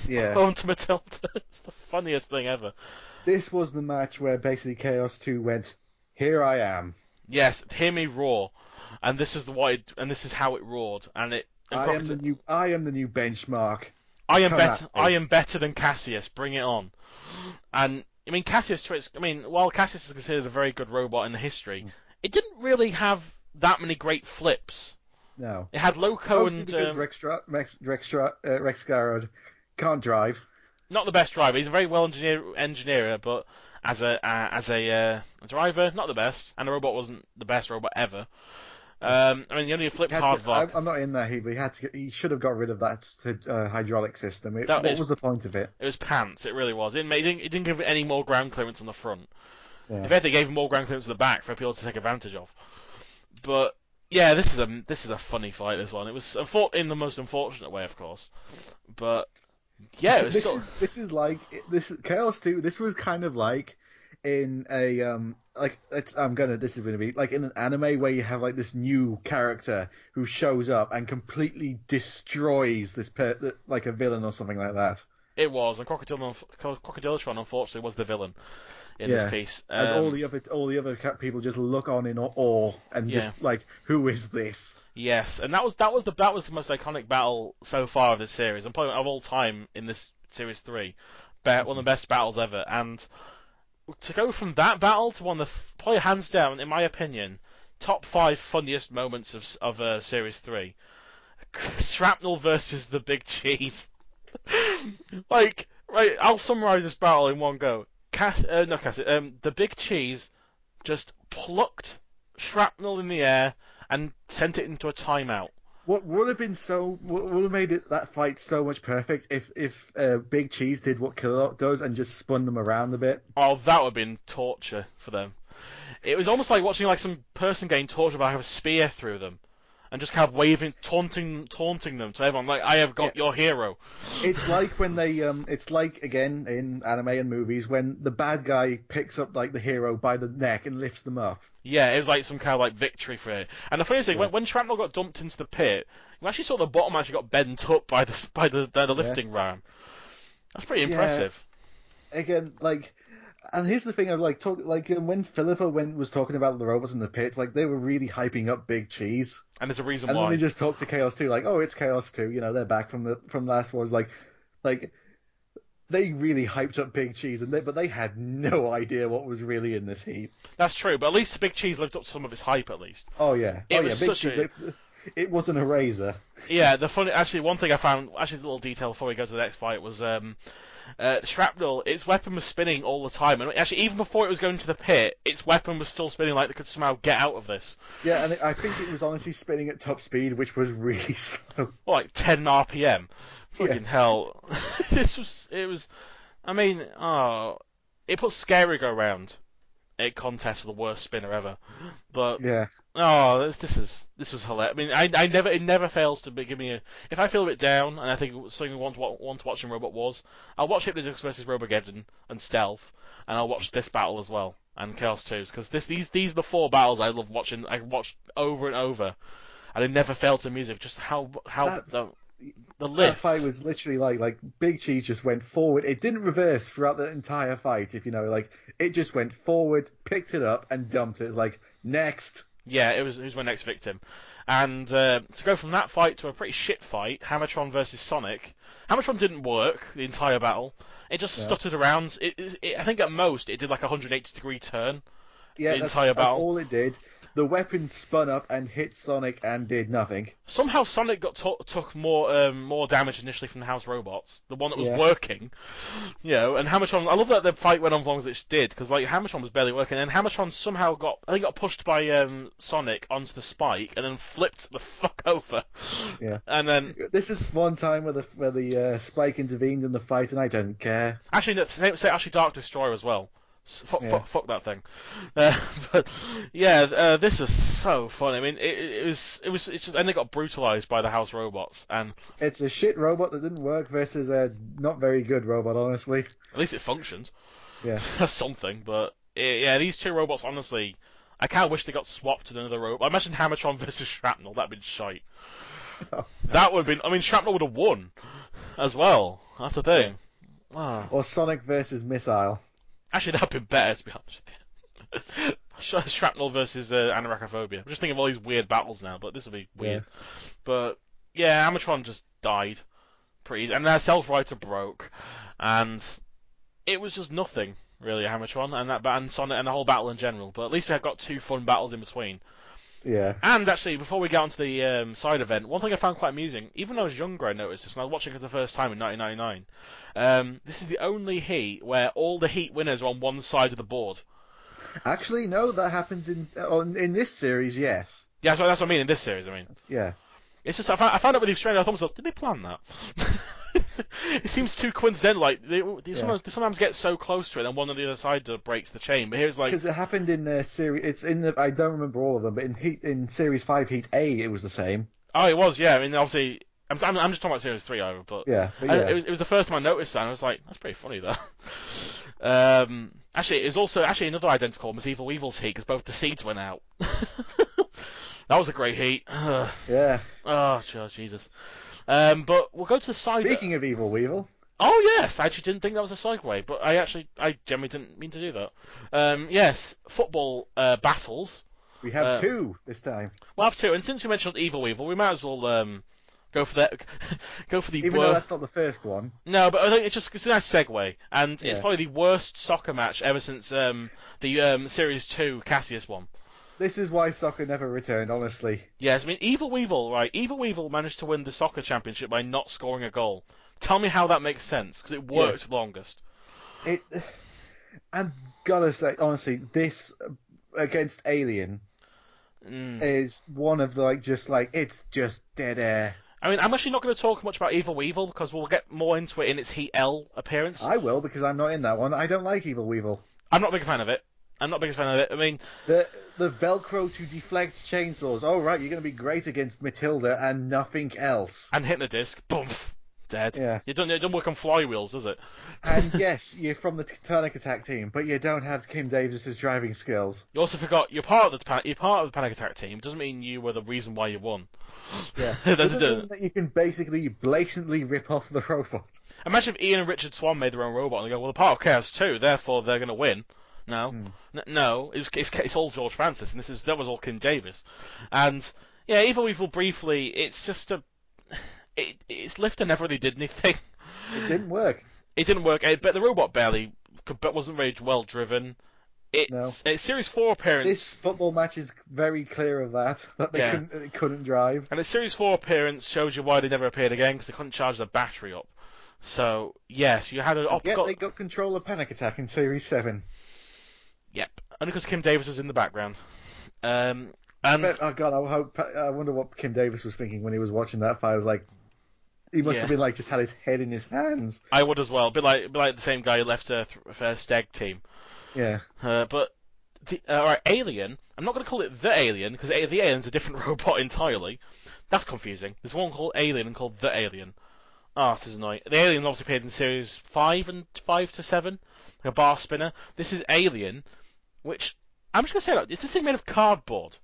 onto Matilda. It's the funniest thing ever. This was the match where basically Chaos 2 went, "Here I am." Yes, hear me roar. And this is this is how it roared. I am the new benchmark. I am better than Cassius. Bring it on. And I mean, while Cassius is considered a very good robot in the history, it didn't really have that many great flips. No. It had Loco and because Rex Scarrod can't drive. Not the best driver. He's a very well engineer, but as a driver, not the best. And the robot wasn't the best robot ever. I mean, the only flips Hardvark. I'm not in there, but he should have got rid of that hydraulic system. What was the point of it? It was pants. It really was. It didn't give it any more ground clearance on the front. Yeah. In fact, they gave him more ground clearance on the back for people to take advantage of. But yeah, this is a funny fight. This one. It was in the most unfortunate way, of course. But yeah, it was Chaos 2. This was kind of like in a this is going to be like in an anime where you have like this new character who shows up and completely destroys like a villain or something like that. It was, and Crocodilotron unfortunately was the villain in this piece. As all the other people just look on in awe and just like, who is this? Yes, and that was the most iconic battle so far of this series, and probably of all time in this series 3. One of the best battles ever, and to go from that battle to one of the probably hands down, in my opinion, top 5 funniest moments of Series 3. Shrapnel versus the Big Cheese. I'll summarise this battle in one go. The Big Cheese just plucked Shrapnel in the air and sent it into a timeout. What would have made that fight so much perfect if Big Cheese did what Killalot does and just spun them around a bit? Oh, that would have been torture for them. It was almost like watching some person getting tortured by a spear through them, and just kind of waving, taunting them to everyone, like, I have got your hero. It's like when it's like, again, in anime and movies, when the bad guy picks up, like, the hero by the neck and lifts them up. Yeah, it was like some kind of, like, victory for it. And the funny thing, when Shrapnel got dumped into the pit, you actually saw the bottom actually got bent up by the lifting ram. That's pretty impressive. Again, like, and here's the thing: I when Philippa was talking about the robots in the pits, like they were really hyping up Big Cheese, And there's a reason and why. then they just talked to Chaos 2, like, oh, it's Chaos 2, they're back from last wars, like they really hyped up Big Cheese, but they had no idea what was really in this heat. That's true, but at least Big Cheese lived up to some of his hype, at least. Oh yeah, Big Cheese. It wasn't a razor. Yeah, one thing I found, a little detail before we go to the next fight was Shrapnel, its weapon was spinning all the time, and actually even before it was going to the pit, its weapon was still spinning like they could somehow get out of this. Yeah, and I think it was honestly spinning at top speed, which was really slow. Like 10 RPM. Fucking hell. It put Scary Go round a contest for the worst spinner ever. But yeah. This was hilarious. I mean, it never fails to give me if I feel a bit down and I think something I want to watch in Robot Wars, I'll watch Hypnodisc versus Robogeddon and Stealth, and I'll watch this battle as well and Chaos 2's, because these are the 4 battles I love watching. I watched over and over, and it never failed to music. Just how the lift. That fight was literally like Big Cheese just went forward. It didn't reverse throughout the entire fight. If you know, like it just went forward, picked it up, and dumped it. It's like next. Yeah, it was my next victim. And to go from that fight to a pretty shit fight, Hammertron versus Sonic. Hammertron didn't work the entire battle. It just stuttered around. I think at most it did like a 180-degree turn. Yeah, the entire battle. That's all it did. The weapon spun up and hit Sonic and did nothing. Somehow Sonic took more damage initially from the house robots, the one that was working, and Hammertron. I love that the fight went on as long as it did, because like Hammertron was barely working, and Hammertron somehow got pushed by Sonic onto the spike and then flipped the fuck over. Yeah, and then this is one time where the spike intervened in the fight, and I don't care. Actually, actually Dark Destroyer as well. Fuck that thing. But yeah, this was so fun. I mean, it's just, and they got brutalized by the house robots, and it's a shit robot that didn't work versus a not very good robot, honestly. At least it functions. Yeah, that's something. But these 2 robots, honestly, I kind of wish they got swapped to another robot. I imagine Hammertron versus Shrapnel. That'd been shite. Oh. That would have been. I mean, Shrapnel would have won as well. That's the thing. Yeah. Wow. Or Sonic versus Missile. Actually, that'd been better, to be honest with you. Shrapnel versus Anorachophobia. I'm just thinking of all these weird battles now, but this will be weird. Yeah. But, yeah, Hammertron just died. And their self-writer broke. And it was just nothing, really, Hammertron, and Sonic, and the whole battle in general. But at least we have got 2 fun battles in between. Yeah. And actually, before we get onto the side event, one thing I found quite amusing, even when I was younger, I noticed this when I was watching it for the first time in 1999. This is the only heat where all the heat winners are on one side of the board. Actually, no, that happens in this series, yes. Yeah, that's what I mean, in this series, I mean. Yeah. It's just, I found it really strange. I thought to myself, did they plan that? It seems too coincidental. Like they sometimes get so close to it, and one on the other side breaks the chain. But here's like, because it happened in series. It's in the. I don't remember all of them, but in series 5 Heat A, it was the same. Oh, it was. Yeah, I mean, obviously, I'm just talking about series 3 over, but yeah. It was the first time I noticed that, and I was like, that's pretty funny though. Actually, it was also another identical was Evil Weevil's heat, because both the seeds went out. That was a great heat. Yeah. Oh, Jesus. But we'll go to the side. Speaking of Evil Weevil. Oh, yes. I actually didn't think that was a segue, but I generally didn't mean to do that. Yes, football battles. We have 2 this time. We'll have 2, and since we mentioned Evil Weevil, we might as well go for the Even though that's not the first one. No, but I think it's a nice segue, and it's probably the worst soccer match ever since the Series 2 Cassius one. This is why soccer never returned, honestly. Yes, I mean, Evil Weevil, right? Evil Weevil managed to win the soccer championship by not scoring a goal. Tell me how that makes sense, because it worked longest. And gotta say, honestly, this against Alien is one of it's just dead air. I mean, I'm actually not going to talk much about Evil Weevil, because we'll get more into it in its Heat L appearance. I will, because I'm not in that one. I don't like Evil Weevil. I'm not a big fan of it. I'm not the biggest fan of it. I mean, the Velcro to deflect chainsaws. Oh right, you're going to be great against Matilda and nothing else. And Hypnodisc, boom, Dead. Yeah. It don't work on flywheels, does it? And yes, you're from the Titanic Attack team, but you don't have Kim Davis's driving skills. You also forgot you're part of the Panic Attack team. Doesn't mean you were the reason why you won. Yeah. Doesn't Doesn't mean that you can basically blatantly rip off the robot. Imagine if Ian and Richard Swan made their own robot and they go, well, they're part of Chaos 2, therefore they're going to win. No. No, it's all George Francis, and that was all Kim Davis. And, yeah, Evil briefly, it's just its lifter never really did anything. It didn't work. It didn't work, but the robot wasn't very well driven. It's Series 4 appearance. This football match is very clear of that they couldn't drive. And its Series 4 appearance shows you why they never appeared again, because they couldn't charge the battery up. So, yes, you had they got control of Panic Attack in Series 7. Yep. Only because Kim Davis was in the background. Oh God, I wonder what Kim Davis was thinking when he was watching that fight. I was like, he must have been like, just had his head in his hands. I would as well. Be like the same guy who left for Steg team. Yeah. But, alright, Alien, I'm not going to call it The Alien, because the Alien's a different robot entirely. That's confusing. There's one called Alien and called The Alien. Oh, this is annoying. The Alien obviously appeared in Series 5 and 5 to 7, like a bar spinner. This is Alien, which, I'm just going to say, look, is this thing made of cardboard?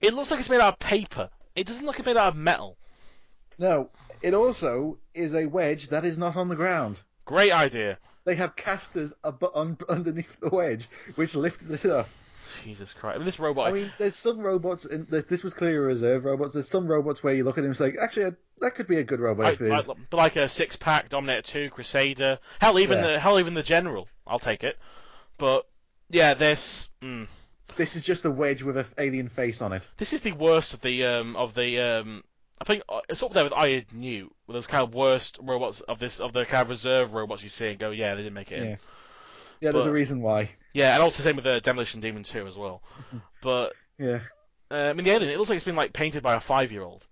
It looks like it's made out of paper. It doesn't look like it's made out of metal. No, it also is a wedge that is not on the ground. Great idea. They have casters underneath the wedge, which lifted it up. Jesus Christ. I mean, this robot... I mean, there's some robots, this was clearly reserve robots, there's some robots where you look at them and it's like, actually, that could be a good robot if it is. But like a six-pack, Dominator 2, Crusader, hell, even the General, I'll take it. But, yeah, this... This is just a wedge with an alien face on it. This is the worst of the I think it's up there with Iron Newt, with those kind of worst robots of the kind of reserve robots you see and go, yeah, they didn't make it in. Yeah, there's a reason why. Yeah, and also same with the Demolition Demon 2 as well. But yeah, I mean, the alien, it looks like it's been like painted by a 5-year-old.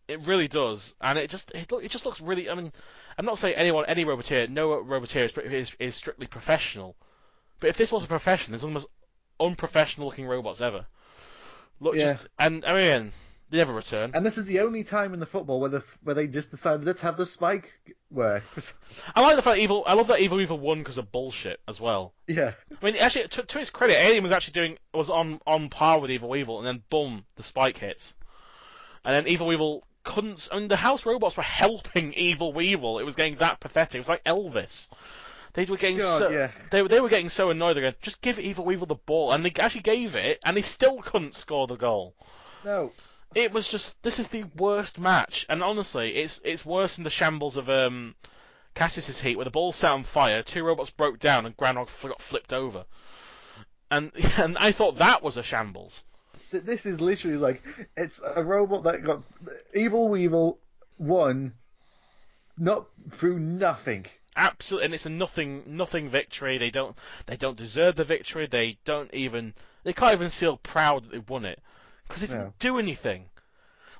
It really does, and it just looks really. I mean, I'm not saying any Roboteer, no Roboteer is strictly professional, but if this was a profession, it's one of the most unprofessional looking robots ever. Look, and I mean, they never return. And this is the only time in the football where they just decided, let's have the spike work. I like the fact I love that Evil won because of bullshit as well. Yeah. I mean, actually, to its credit, Alien was on par with Evil, and then boom, the spike hits, and then Evil couldn't. I mean, the house robots were helping Evil. It was getting that pathetic. It was like Elvis. They were getting they were getting so annoyed. They're going, just give Evil the ball, and they actually gave it, and they still couldn't score the goal. No. It was just, this is the worst match, and honestly, it's worse than the shambles of Cassius's Heat, where the ball set on fire, 2 robots broke down, and Groundhog got flipped over. And I thought that was a shambles. This is literally like, it's a robot that got Evil won, not through nothing. Absolutely, and it's a nothing victory. They don't deserve the victory. They can't even feel proud that they won it. Because it didn't do anything.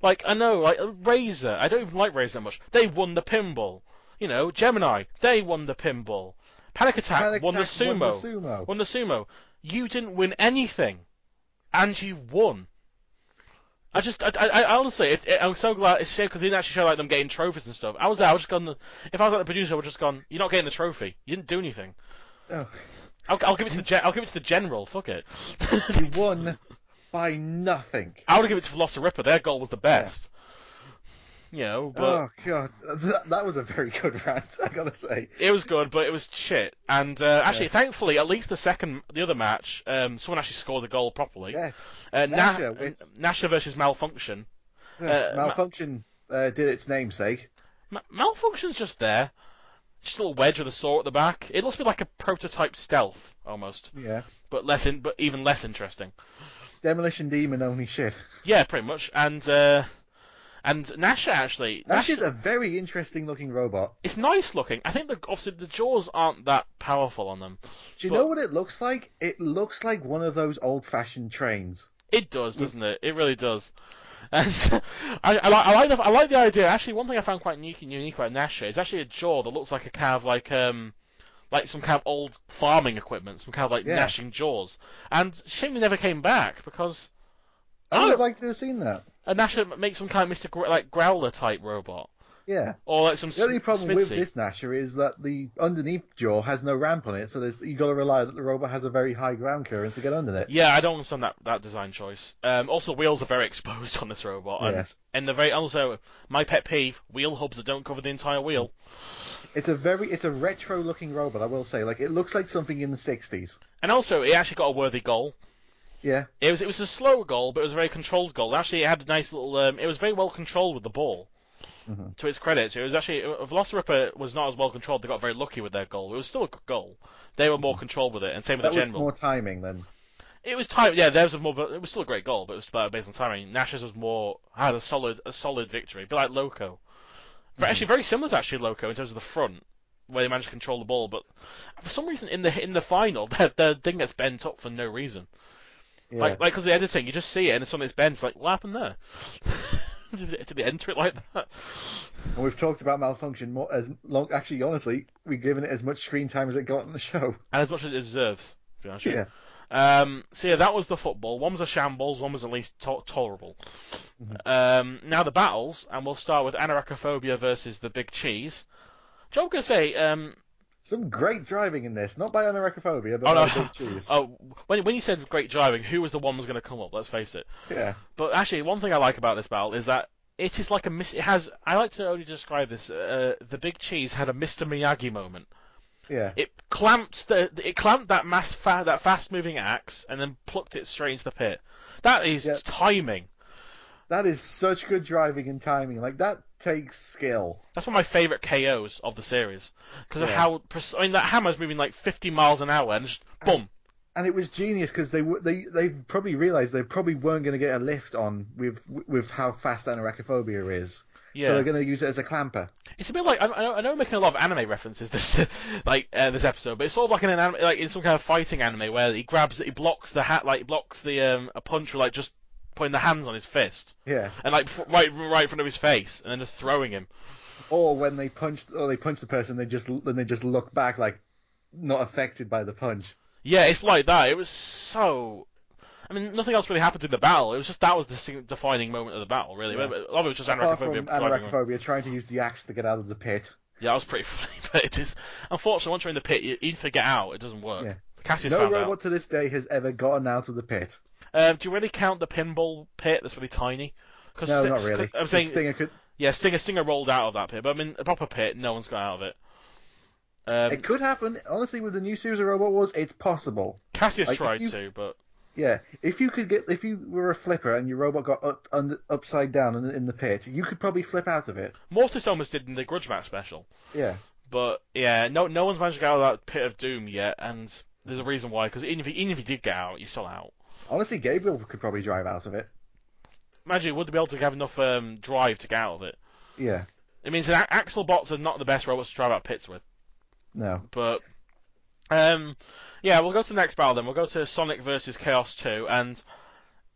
Like, I know, like, Razor, I don't even like Razor that much. They won the pinball. You know, Gemini, they won the pinball. Panic Attack won the sumo. You didn't win anything. And you won. I honestly, I'm so glad, it's a shame because they didn't actually show, like, them getting trophies and stuff. If I was like the producer, I would have just gone, you're not getting the trophy. You didn't do anything. Oh. I'll give it to the General, fuck it. You won by nothing. I would give it to Velociraptor. Their goal was the best. Yeah. You know, but... Oh, God. That was a very good rant, I gotta say. It was good, but it was shit. And actually, thankfully, at least the other match, someone actually scored the goal properly. Yes. Nasha versus Malfunction. Malfunction did its namesake. Malfunction's just there. Just a little wedge with a saw at the back. It looks a bit like a prototype stealth, almost. Yeah. But even less interesting. Demolition Demon only shit. Yeah, pretty much. And Nasha actually... Nasha's a very interesting looking robot. It's nice looking. I think obviously the jaws aren't that powerful on them. Do you know what it looks like? It looks like one of those old-fashioned trains. It does, doesn't it? It really does. And I like the idea. Actually, one thing I found quite unique about Nasha is actually a jaw that looks like a kind of like some kind of old farming equipment, some kind of like gnashing jaws. And shame they never came back because I would have liked to have seen that. And Nasha makes some kind of Mr. Growler type robot. Yeah. Or like some The only problem with Smithy. this Gnasher is that the underneath jaw has no ramp on it, so you got to rely that the robot has a very high ground clearance to get under it. Yeah, I don't understand that design choice. Also, wheels are very exposed on this robot, Yes. and also my pet peeve: wheel hubs that don't cover the entire wheel. It's a retro-looking robot, I will say. Like, it looks like something in the 60s. And also, it actually got a worthy goal. Yeah. It was a slow goal, but it was a very controlled goal. Actually, it had a nice little. It was very well controlled with the ball. Mm-hmm. To its credit, so it was actually Velociraptor was not as well controlled. They got very lucky with their goal. It was still a good goal. They were more controlled with it, and same with the general. That was more timing then. It was time. Yeah, theirs was more. It was still a great goal, but it was based on timing. Nash's was more had a solid victory, a bit like Loco. Actually, very similar to actually Loco in terms of the front, where they managed to control the ball. But for some reason, in the final, the thing gets bent up for no reason. Yeah. Like because the editing, you just see it and suddenly it's bent. It's like, what happened there? Did they enter it like that? And we've talked about Malfunction more as long. Actually, honestly, we've given it as much screen time as it got on the show. And as much as it deserves, to be honest. Yeah. So yeah, that was the football. One was a shambles, one was at least tolerable. Mm-hmm. Now the battles, and we'll start with Anorachophobia versus the Big Cheese. Joe, I'm going to say... Some great driving in this, not by Anorachophobia, but by the Big Cheese. When you said great driving, who was the one was going to come up? Let's face it. Yeah. But actually, one thing I like about this battle is that it is like it has. I like to only describe this. The Big Cheese had a Mr. Miyagi moment. Yeah. It clamped that fast moving axe and then plucked it straight into the pit. That is timing. That is such good driving and timing. Like, that takes skill. That's one of my favourite KOs of the series. Because of how... that hammer's moving like 50 miles an hour and just boom. And it was genius because they probably realised they probably weren't going to get a lift on with how fast Anorachophobia is. Yeah. So they're going to use it as a clamper. It's a bit like... I know I'm making a lot of anime references this episode, but it's sort of like in some kind of fighting anime where he blocks the hat, like he blocks the a punch with like just putting the hands on his fist. Yeah. And like right in front of his face, and then just throwing him. Or when they punch the person, they just look back like not affected by the punch. Yeah, it's like that. It was so. I mean, nothing else really happened in the battle. It was just that was the defining moment of the battle, really. Yeah. A lot of it was just Anorachophobia trying to use the axe to get out of the pit. Yeah, that was pretty funny, but it is. Unfortunately, once you're in the pit, even if you get out, it doesn't work. Yeah. Cassius no found robot out. to this day has ever gotten out of the pit. Do you really count the pinball pit that's really tiny? No, not really. I'm saying Stinger could... Yeah, Stinger rolled out of that pit, but I mean, a proper pit, no one's got out of it. It could happen. Honestly, with the new series of Robot Wars, it's possible. Cassius tried to, but... Yeah, if you were a flipper and your robot got upside down in the pit, you could probably flip out of it. Mortis almost did in the Grudge Match special. Yeah. But, yeah, no one's managed to get out of that pit of doom yet, and there's a reason why, because even if he did get out, you're still out. Honestly, Gabriel could probably drive out of it. Imagine, would they be able to have enough drive to get out of it? Yeah. It means that Axel bots are not the best robots to drive out pits with. No. But, yeah, we'll go to the next battle then. We'll go to Sonic versus Chaos 2, and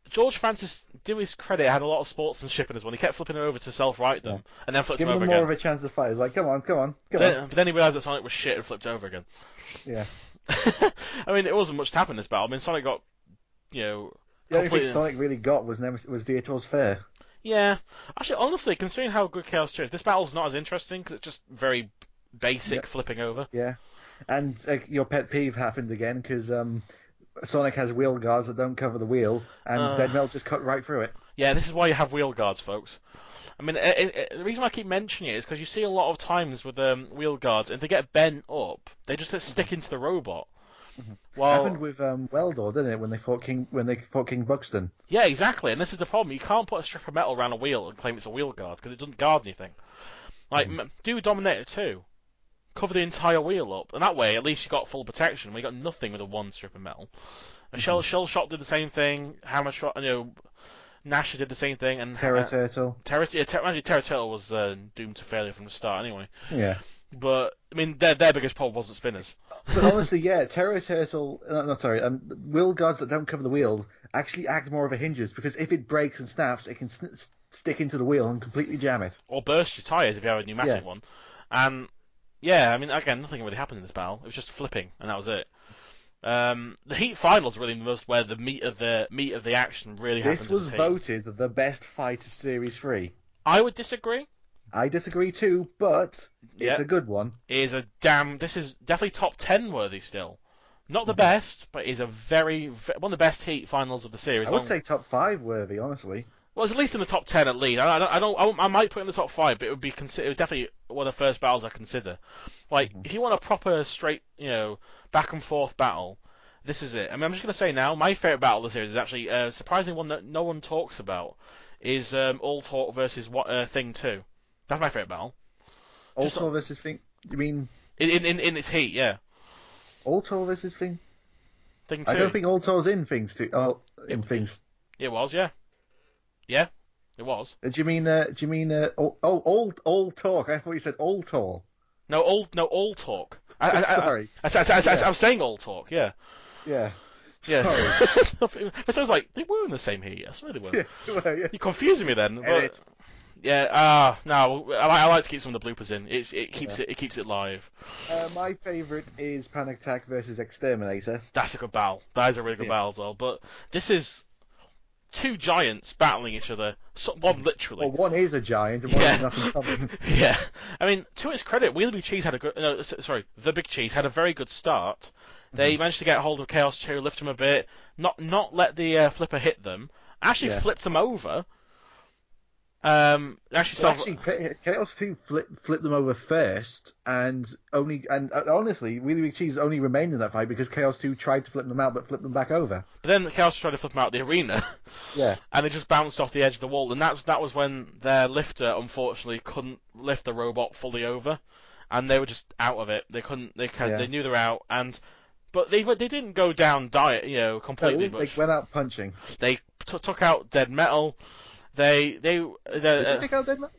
George Francis, to his credit, had a lot of sportsmanship in this one. He kept flipping them over to self-right them, and then flipped them over again. Give them more of a chance to fight. He's like, come on. But then he realised that Sonic was shit and flipped over again. Yeah. I mean, it wasn't much to happen in this battle. I mean, Sonic got, The only thing Sonic really got was Dietor's Fair. Yeah. Actually, honestly, considering how good Chaos 2 is, this battle's not as interesting, because it's just very basic flipping over. Yeah. And your pet peeve happened again, because Sonic has wheel guards that don't cover the wheel, and Deadmelt just cut right through it. Yeah, this is why you have wheel guards, folks. I mean, the reason why I keep mentioning it is because you see a lot of times with wheel guards, and they get bent up, they just stick into the robot. Well, happened with Weldor, didn't it, when they fought King Buxton? Yeah, exactly. And this is the problem. You can't put a strip of metal around a wheel and claim it's a wheel guard because it doesn't guard anything. Like, do Dominator 2. Cover the entire wheel up, and that way at least you got full protection. We got nothing with a one strip of metal. Shell Shock did the same thing. Hammertron, Nasher did the same thing, and Terror Turtle. Terror Turtle was doomed to failure from the start anyway. Yeah. But I mean, their biggest problem wasn't spinners. But honestly, yeah, Terror Turtle. Wheel guards that don't cover the wheels actually act more of a hinges because if it breaks and snaps, it can stick into the wheel and completely jam it. Or burst your tyres if you have a pneumatic one. And yeah, I mean, again, nothing really happened in this battle. It was just flipping, and that was it. The Heat Finals really where the meat of the action really happened. This was voted the best fight of Series 3. I would disagree, I disagree too, but it's Yeah. a good one. This is definitely top 10 worthy still. Not the best, but is a one of the best Heat finals of the series. I would say top 5 worthy, honestly. Well, it's at least in the top 10 at least. I might put it in the top 5, but it would be definitely one of the first battles I consider. Like, if you want a proper straight, back and forth battle, this is it. I mean, I'm just going to say now, my favourite battle of the series is actually a surprising one that no one talks about, is All Talk versus Thing 2. That's my favourite battle. Ultor versus Thing. You mean in its heat, yeah. Ultor versus Thing? Thing 2. I don't think Ultor's in Things too. Oh, in Things. It was, yeah. Yeah, it was. Do you mean all talk? I thought you said all talk. No, all talk. Sorry. I'm saying all talk, yeah. Yeah. Yeah. Sorry. It sounds like they were in the same heat. I swear they were. Yes, well, yeah. You're confusing me then. But, yeah. No. I like to keep some of the bloopers in. It keeps it live. My favourite is Panic Attack versus Exterminator. That's a good battle. That is a really good battle as well. But this is two giants battling each other. One literally. Well, one is a giant and one has nothing coming. Yeah. I mean, to its credit, Wheelie Big Cheese had a good. No, sorry, the Big Cheese had a very good start. They managed to get hold of Chaos 2, lift them a bit, not let the flipper hit them. Actually, flipped them over. Actually, Chaos 2 flipped them over first, and honestly, Wheelie Big Cheese only remained in that fight because Chaos 2 tried to flip them out, but flipped them back over. But then Chaos tried to flip them out of the arena. Yeah. And they just bounced off the edge of the wall, and that was when their lifter unfortunately couldn't lift the robot fully over, and they were just out of it. They couldn't. They knew they were out, but they didn't go down completely. They went out punching. They took out Dead Metal. Did they take out Dead Metal?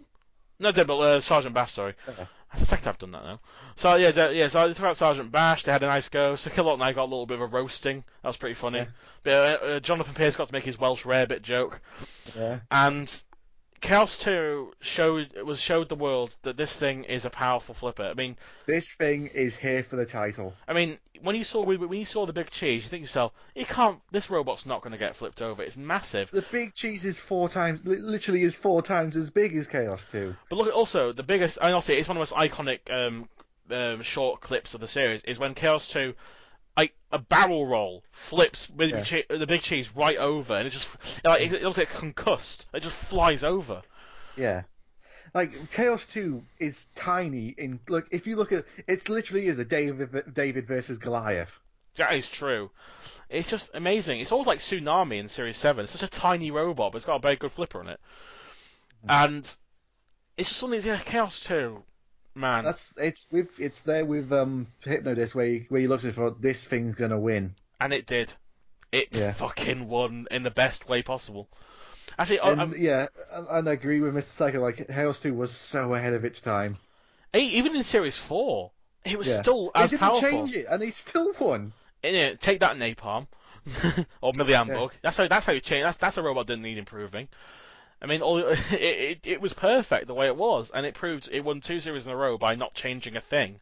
No, Dead Metal. Sergeant Bash. Sorry. Okay. That's the second time I've done that now. So so they took out Sergeant Bash. They had a nice go. So Killot and I got a little bit of a roasting. That was pretty funny. Yeah. But Jonathan Pierce got to make his Welsh rarebit joke. Yeah. And Chaos 2 showed the world that this thing is a powerful flipper. I mean, this thing is here for the title. I mean, when you saw the Big Cheese, you think to yourself, this robot's not going to get flipped over. It's massive. The Big Cheese is literally is four times as big as Chaos 2. But look, also the biggest, and also it's one of the most iconic short clips of the series is when Chaos 2. Like a barrel roll flips with the Big Cheese right over, and it looks like concussed. It just flies over. Yeah, like Chaos 2 is tiny. If you look at it, literally is a David versus Goliath. That is true. It's just amazing. It's almost like Tsunami in Series 7. It's such a tiny robot, but it's got a very good flipper on it. And it's just something. Chaos 2. Man, it's there with Hypnodisc where you looked at it for this thing's gonna win, and it did. It fucking won in the best way possible. Actually, and I agree with Mr. Psycho. Like Chaos 2 was so ahead of its time. Even in Series 4, it was still as powerful. They didn't change it, and he still won. Take that, Napalm or Milliamp Bug. That's how you change. That's a robot that didn't need improving. I mean, it was perfect the way it was, and it proved it won 2 series in a row by not changing a thing.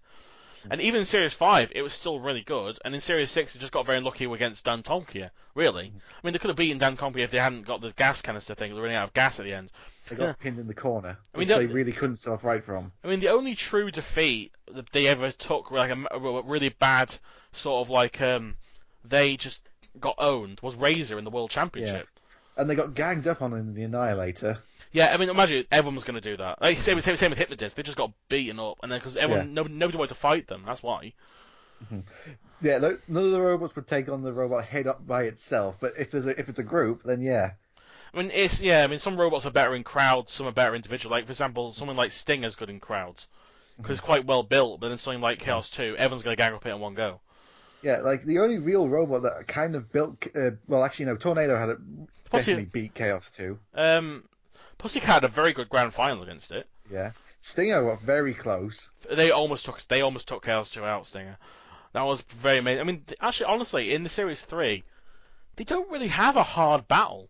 And even in Series 5, it was still really good, and in Series 6, it just got very unlucky against Dan Tonkia, really. I mean, they could have beaten Dan Tonkia if they hadn't got the gas canister thing, they were running out of gas at the end. They got pinned in the corner, which they really couldn't self-right from. I mean, the only true defeat that they ever took, like a really bad sort of they just got owned, was Razor in the World Championship. Yeah. And they got ganged up on in the Annihilator. Yeah, I mean, imagine everyone was going to do that. Like, same with Hypnodisc. They just got beaten up, and then because nobody wanted to fight them, that's why. Mm-hmm. Yeah, none of the robots would take on the robot head up by itself. But if it's a group, then yeah. I mean, some robots are better in crowds, some are better individual. Like for example, someone like Stinger's good in crowds because it's quite well built. But then something like Chaos 2, everyone's going to gang up it in one go. Yeah, like the only real robot that kind of built. Tornado had definitely beat Chaos 2. Pussycat had a very good grand final against it. Yeah, Stinger got very close. They almost took Chaos 2 out. Stinger, that was very amazing. I mean, actually, honestly, in the Series 3, they don't really have a hard battle.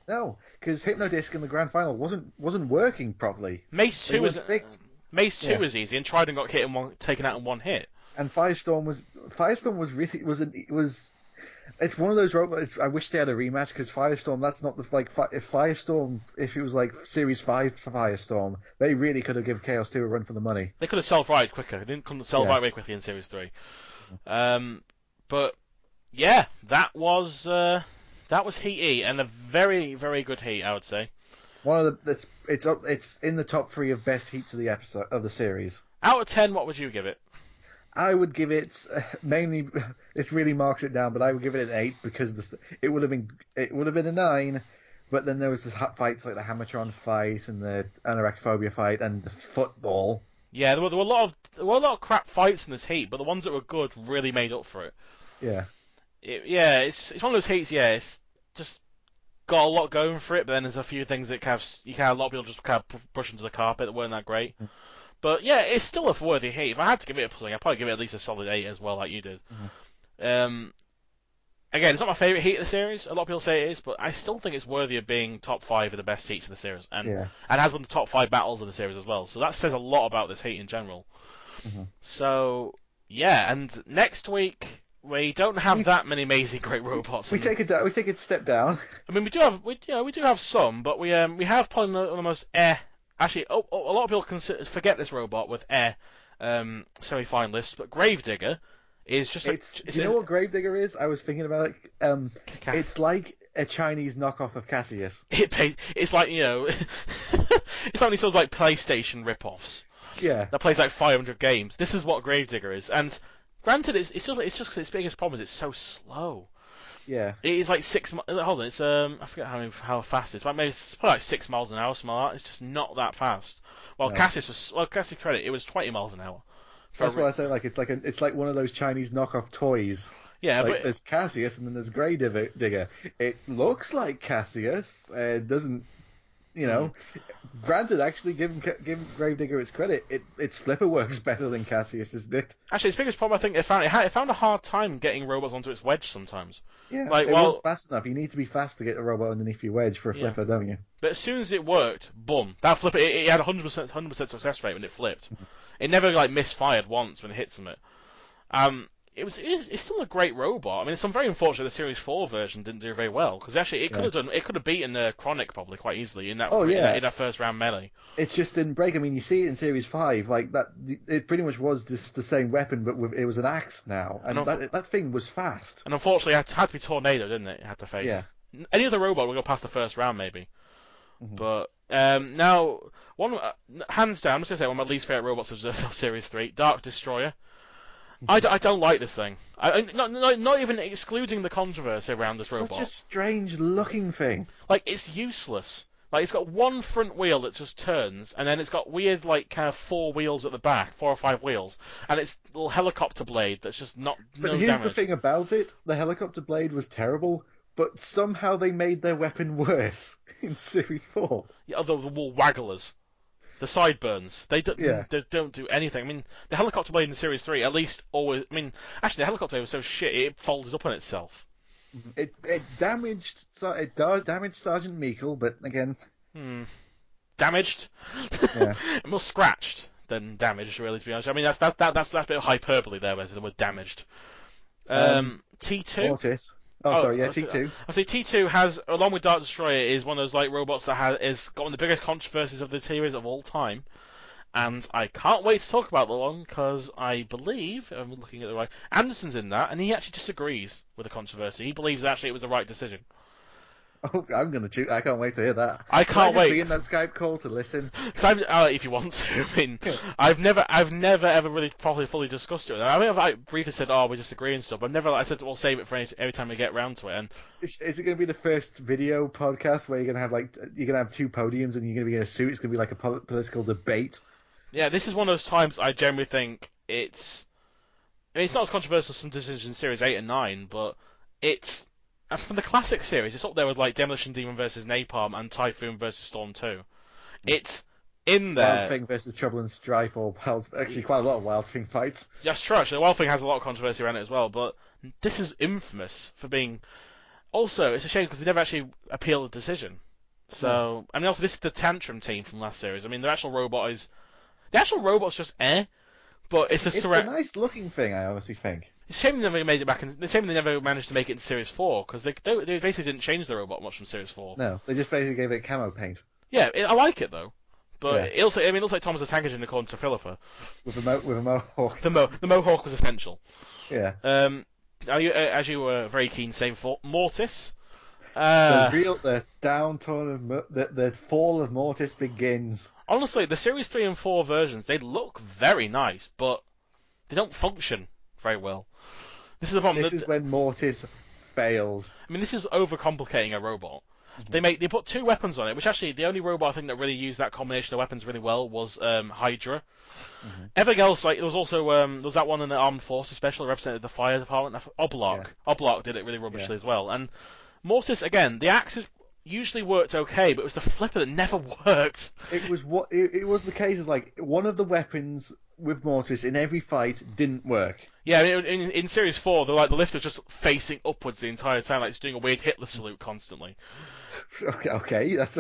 No, because Hypnodisc in the grand final wasn't working properly. Mace 2 was fixed. Mace 2 was easy, and Trident got taken out in one hit. And Firestorm was It's one of those robots. I wish they had a rematch because Firestorm. That's not the if Firestorm. If it was like Series 5 Firestorm, they really could have given Chaos 2 a run for the money. They could have sold right quicker. They didn't come to sell right very quickly in Series 3. But yeah, that was Heat E, and a very, very good Heat, I would say. One of the it's in the top 3 of best Heats of the series. Out of 10, what would you give it? I would give it mainly. It really marks it down, but I would give it an 8 because it would have been a 9, but then there was this fights like the Hammertron fight and the Anorachophobia fight and the football. Yeah, there were a lot of crap fights in this Heat, but the ones that were good really made up for it. Yeah. It's one of those Heats. Yeah, it's just got a lot going for it, but then there's a few things that a lot of people just kind of brush into the carpet that weren't that great. But yeah, it's still a worthy Heat. If I had to give it a pudding, I'd probably give it at least a solid 8 as well, like you did. Again, it's not my favourite Heat of the series. A lot of people say it is, but I still think it's worthy of being top 5 of the best Heats of the series, and has one of the top 5 battles of the series as well. So that says a lot about this Heat in general. So yeah, and next week we don't have that many amazing great robots. We take a step down. I mean, we do have some, but we have probably one of the most Actually, a lot of people forget this robot with semi-finalists, but Gravedigger is just. Do you know what Gravedigger is? I was thinking about it. It's like a Chinese knockoff of Cassius. It's like it's only sort of like PlayStation rip-offs. Yeah. That plays like 500 games. This is what Gravedigger is, and granted, it's just because its biggest problem is it's so slow. Yeah. It is like 6. Hold on, it's I forget how fast it is. But maybe it's probably like 6 miles an hour, something like that. It's just not that fast. Well, no. Cassius credit, it was 20 miles an hour. That's why I say it's like one of those Chinese knockoff toys. Yeah, like, but there's Cassius and then there's Gravedigger. It looks like Cassius. It doesn't. Granted, actually, give Gravedigger its credit. Its flipper works better than Cassius's did. Actually, its biggest problem, I think, it found a hard time getting robots onto its wedge sometimes. Yeah, it wasn't fast enough. You need to be fast to get a robot underneath your wedge for a flipper, don't you? But as soon as it worked, boom, that flipper, it had 100% success rate when it flipped. It never misfired once when it hit something. It's still a great robot. I mean, it's very unfortunate the Series 4 version didn't do very well because actually it could have beaten Chronic probably quite easily in that in that first round melee. It just didn't break. I mean, you see it in Series 5 like that. It pretty much was just the same weapon, but it was an axe now, and that thing was fast. And unfortunately, it had to be Tornado, didn't it? It had to face. Yeah. Any other robot would go past the first round maybe, but now hands down, I'm just gonna say one of my least favorite robots of Series 3, Dark Destroyer. I don't like this thing. Not even excluding the controversy around this robot. Such a strange looking thing. Like, it's useless. Like, it's got one front wheel that just turns, and then it's got weird, like, kind of 4 wheels at the back, 4 or 5 wheels, and it's a little helicopter blade that's just not. But here's the thing about it: the helicopter blade was terrible, but somehow they made their weapon worse in Series 4. Yeah, the wall wagglers. The sideburns, they don't do anything. I mean, the helicopter blade in Series 3 at least always. I mean, actually, the helicopter blade was so shit it folded up on itself. It damaged Sergeant Meikle, but again, damaged. Yeah, more scratched than damaged, really. To be honest, I mean that's a bit of hyperbole there, where the word damaged. T2. Mortis. T2. I say T2 has, along with Dark Destroyer, is one of those like robots that is got one of the biggest controversies of the series of all time, and I can't wait to talk about the one because I believe I'm looking at the right. Anderson's in that, and he actually disagrees with the controversy. He believes actually it was the right decision. Oh, I'm gonna choose. I can't wait to hear that. I can't wait. Be in that Skype call to listen. If you want to. I mean, I've never ever really fully discussed it with them. I mean, I've briefly said, we disagree and stuff. But I said we'll save it for every time we get around to it. And is it going to be the first video podcast where you're going to have 2 podiums and you're going to be in a suit? It's going to be like a political debate. Yeah, this is one of those times I generally think it's not as controversial as some decisions in Series 8 and 9, but it's. And from the classic series, it's up there with like Demolition Demon versus Napalm and Typhoon versus Storm 2. It's in there. Wild Thing versus Trouble and Strife, actually quite a lot of Wild Thing fights. That's true, actually. Wild Thing has a lot of controversy around it as well, but this is infamous for being. Also, it's a shame because they never actually appealed the decision. So, I mean, also, this is the Tantrum team from last series. I mean, the actual robot's just but it's a nice looking thing, I honestly think. It's a shame they never made it back. It's a shame they never managed to make it in Series 4 because they basically didn't change the robot much from Series 4. No, they just basically gave it camo paint. Yeah, I like it though. But Yeah. it looks like Thomas the Tank Engine according to Philippa. With a mohawk. The mohawk was essential. Yeah. As you were very keen saying for Mortis. The fall of Mortis begins. Honestly, the Series 3 and 4 versions, they look very nice, but they don't function very well. This is the problem. This is when Mortis fails. I mean, this is overcomplicating a robot. Mm-hmm. They put 2 weapons on it, which actually the only robot I think that really used that combination of weapons really well was Hydra. Mm-hmm. Everything else, like there was also there was that one in the Armed Forces special that represented the fire department. Oblark. Yeah. Oblark did it really rubbishly as well. And Mortis, again, the axes usually worked okay, but it was the flipper that never worked. It was the case is like one of the weapons with Mortis in every fight didn't work. Yeah, I mean, in Series 4, the lift was just facing upwards the entire time, like it's doing a weird Hitler salute constantly. Okay, yes.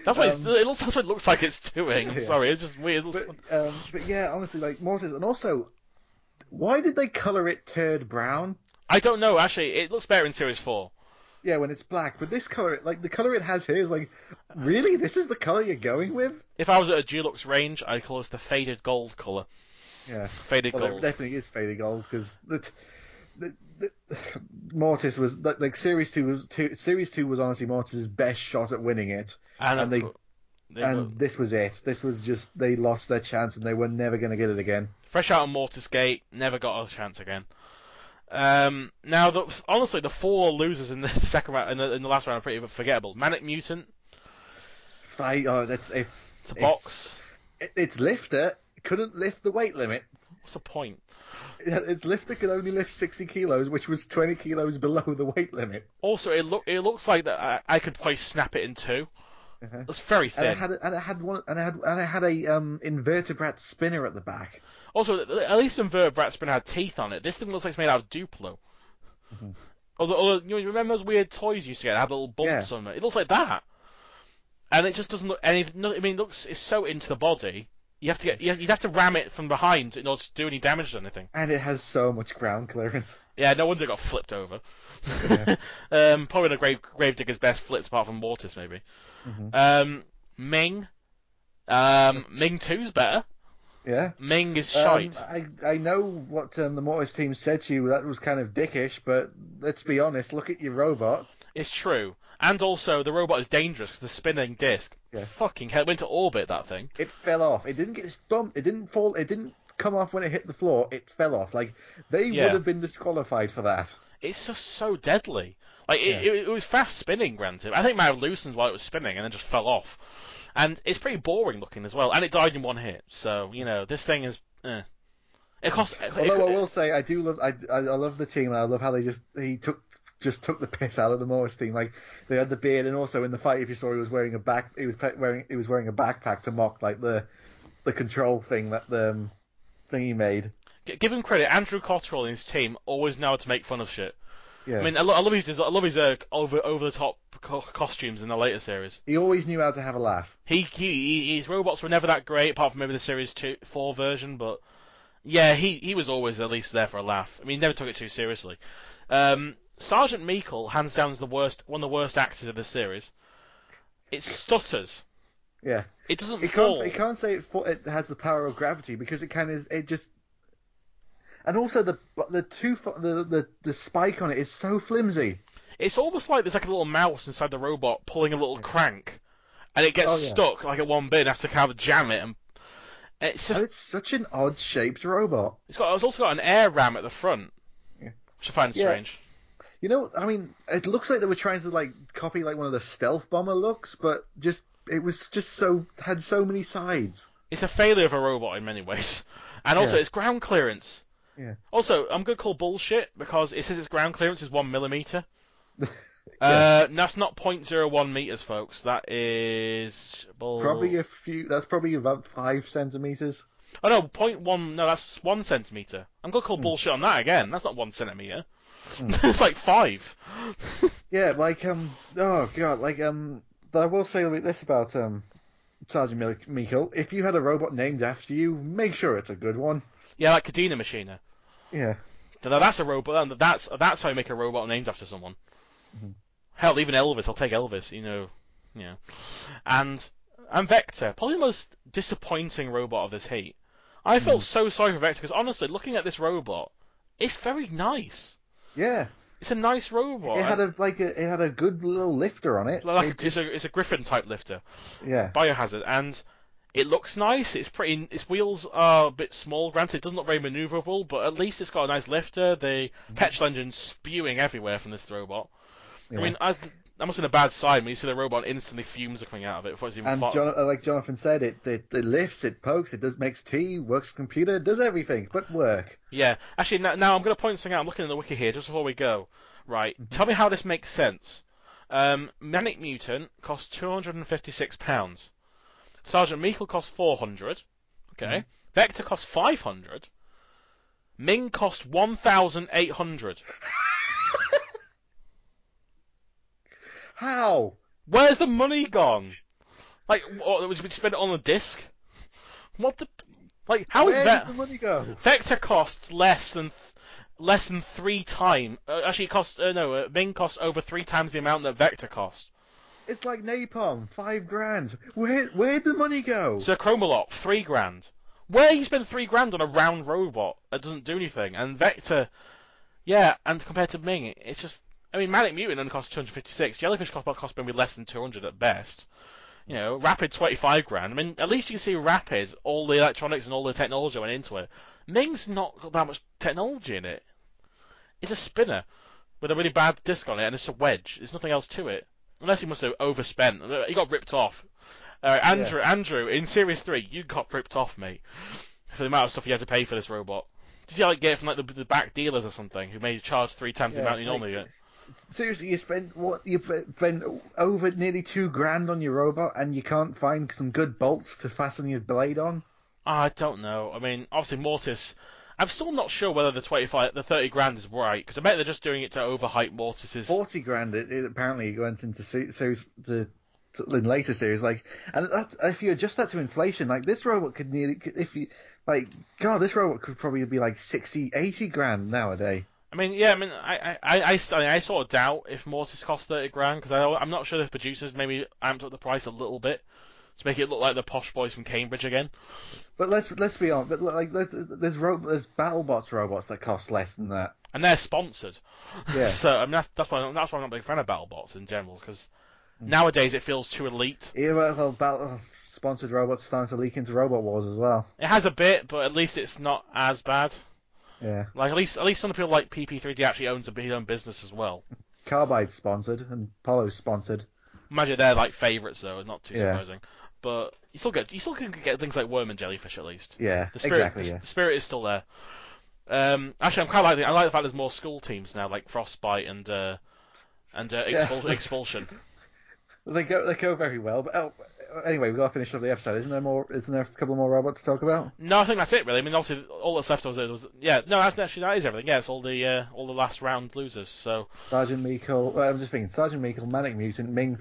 That's what it looks like it's doing. I'm sorry, it's just weird. But yeah, honestly, like Mortis, and also, why did they color it turd brown? I don't know. Actually, it looks better in Series 4. Yeah, when it's black, but this color, like the color it has here, is like, really, this is the color you're going with? If I was at a Dulux range, I'd call this the faded gold color. Yeah, faded gold. It definitely is faded gold because the Mortis was like Series 2 was honestly Mortis's best shot at winning it, and this was it. This was just they lost their chance and they were never going to get it again. Fresh out of Mortis Gate, never got a chance again. Now, honestly, the 4 losers in the second round, in the last round, are pretty forgettable. Manic Mutant. It's a box. Its lifter couldn't lift the weight limit. What's the point? Its lifter could only lift 60 kilos, which was 20 kilos below the weight limit. Also, it looks like that I could probably snap it in 2. Uh-huh. It's very thin. And it had a invertebrate spinner at the back. Also, at least invertebrate spinner had teeth on it. This thing looks like it's made out of Duplo. Mm-hmm. Although you remember those weird toys you used to get that had little bumps on it? It looks like that. And it just doesn't look anything. I mean, it's so into the body. You'd have to ram it from behind in order to do any damage to anything. And it has so much ground clearance. Yeah, no wonder it got flipped over. Yeah. Probably the Gravedigger's best flips apart from Mortis, maybe. Mm-hmm. Ming. Ming 2's better. Yeah. Ming is shite. I know what the Mortis team said to you, that was kind of dickish, but let's be honest, look at your robot. It's true. And also, the robot is dangerous because the spinning disc. Yeah. Fucking hell, it went to orbit, that thing. It fell off. It didn't get bumped. It didn't fall. It didn't come off when it hit the floor. It fell off. Like, they would have been disqualified for that. It's just so deadly. Like, it was fast spinning, granted. I think it might have loosened while it was spinning and then just fell off. And it's pretty boring looking as well. And it died in one hit. So, this thing is... It costs... Although I will say, I love the team, and I love how he took the piss out of the Mortis team. Like, they had the beard, and also in the fight, if you saw, he was wearing a backpack to mock like the control thing that the thing he made. Give him credit. Andrew Cottrell and his team always know how to make fun of shit. Yeah. I mean, I love his over the top costumes in the later series. He always knew how to have a laugh. His robots were never that great, apart from maybe the Series 4 version. But yeah, he was always at least there for a laugh. I mean, he never took it too seriously. Sergeant Meekle, hands down, is one of the worst axes of this series. It stutters. Yeah. It doesn't fall. You can't say it has the power of gravity because it just. And also the spike on it is so flimsy. It's almost like there's like a little mouse inside the robot pulling a little crank, and it gets stuck like at one bit and has to kind of jam it. And it's just. And it's such an odd shaped robot. It's also got an air ram at the front, which I find strange. I mean, it looks like they were trying to like copy like one of the stealth bomber looks, but it was just had so many sides. It's a failure of a robot in many ways, and also its ground clearance. Yeah. Also, I'm gonna call bullshit because it says its ground clearance is 1 millimeter. That's not 0.01 meters, folks. That is That's probably about 5 centimeters. Oh no, 0.1. No, that's 1 centimeter. I'm gonna call bullshit on that again. That's not 1 centimeter. It's like 5. Yeah, like oh god, like but I will say this about Sergeant Meekle. If you had a robot named after you, make sure it's a good one. Yeah, like Kadena Machina. Yeah. Now that's a robot. That's how you make a robot named after someone. Mhm. Hell, even Elvis. I'll take Elvis. Yeah. And Vector, probably the most disappointing robot of this heat. I felt so sorry for Vector because honestly, looking at this robot, it's very nice. Yeah. It's a nice robot. It had a good little lifter on it. It's a Griffin type lifter. Yeah. Biohazard, and it looks nice. It's pretty. Its wheels are a bit small. Granted, it doesn't look very maneuverable, but at least it's got a nice lifter. The petrol engine spewing everywhere from this robot. Yeah. I mean, that must have been a bad sign when you see the robot and instantly fumes are coming out of it before it's even like Jonathan said, it lifts, it pokes, makes tea, works computer, does everything but work. Yeah. Actually, now I'm going to point something out. I'm looking at the wiki here just before we go. Right. Tell me how this makes sense. Manic Mutant costs £256. Sergeant Meekle costs 400. Okay. Vector costs 500. Ming costs 1,800. How? Where's the money gone? Like, we spent it on the disc? What the? Like, how is Where did the money go? Vector costs less than 3 times. Actually, it costs Ming costs over 3 times the amount that Vector costs. It's like napalm, $5,000. Where'd the money go? So Chromalock, $3,000. Where you spend $3,000 on a round robot that doesn't do anything, and Vector, yeah, and compared to Ming, it's just. I mean, Manic Mutant only costs 256. Jellyfish cost maybe less than 200 at best. Rapid 25,000. I mean, at least you can see Rapid, all the electronics and all the technology went into it. Ming's not got that much technology in it. It's a spinner with a really bad disc on it, and it's a wedge. There's nothing else to it. Unless he must have overspent. He got ripped off. Andrew, in Series 3, you got ripped off, mate, for the amount of stuff you had to pay for this robot. Did you get it from the back dealers or something who made you charge 3 times the amount you normally get? Seriously, you spent over nearly $2,000 on your robot, and you can't find some good bolts to fasten your blade on? I don't know. I mean, obviously Mortis. I'm still not sure whether the $30,000 is right, because I bet they're just doing it to overhype Mortis's. $40,000. It apparently went into series in later series. And if you adjust that to inflation, this robot could this robot could probably be like 60, 80 grand nowadays. I mean, yeah. I mean, I sort of doubt if Mortis costs $30,000 because I'm not sure if producers maybe amped up the price a little bit to make it look like the posh boys from Cambridge again. But let's be honest. But there's BattleBots robots that cost less than that, and they're sponsored. Yeah. So I mean that's why I'm not a big fan of BattleBots in general because nowadays it feels too elite. Yeah, well, sponsored robots starting to leak into Robot Wars as well. It has a bit, but at least it's not as bad. Yeah. Like at least some people like PP3D actually owns his own business as well. Carbide's sponsored and Polo's sponsored. Imagine they're like favourites though, not too surprising. But you still can get things like Worm and Jellyfish at least. Yeah, the spirit, exactly. The spirit is still there. Actually, I like the fact there's more school teams now, like Frostbite and Expulsion. They go very well. But anyway, we've got to finish up the episode. Isn't there a couple more robots to talk about? No, I think that's it really. I mean, obviously all that's left was actually that is everything. Yeah, it's all the last round losers. So Sergeant Meekle. I'm just thinking Sergeant Meekle, Manic Mutant, Ming,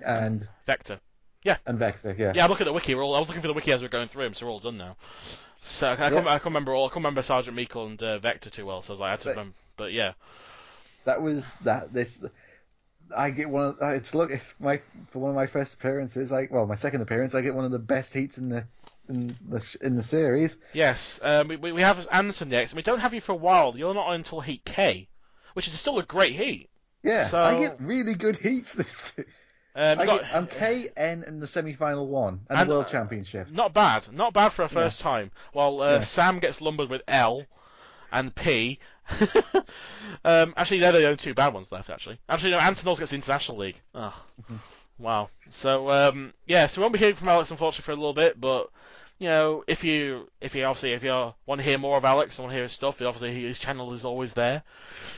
and Vector. Yeah. And Vector. Yeah. Yeah, I'm looking at the wiki. I was looking for the wiki as we're going through them, so we're all done now. So I can't remember Sergeant Meekle and Vector too well. So I was like, I had to remember. But yeah. I get one of it's for one of my first appearances, my second appearance, I get one of the best heats in the series. Yes, we have Anderson next, and we don't have you for a while. You're not on until Heat K, which is still a great heat. Yeah, so... I get really good heats this. I'm K, N, and the semi-final one, and the World Championship. Not bad for a first time. While Sam gets lumbered with L and P. Actually, they're the only 2 bad ones left. Actually, no. Antonov gets the International League. Oh, wow. So so we won't be hearing from Alex unfortunately for a little bit. But if you want to hear more of Alex and want to hear his stuff, obviously his channel is always there.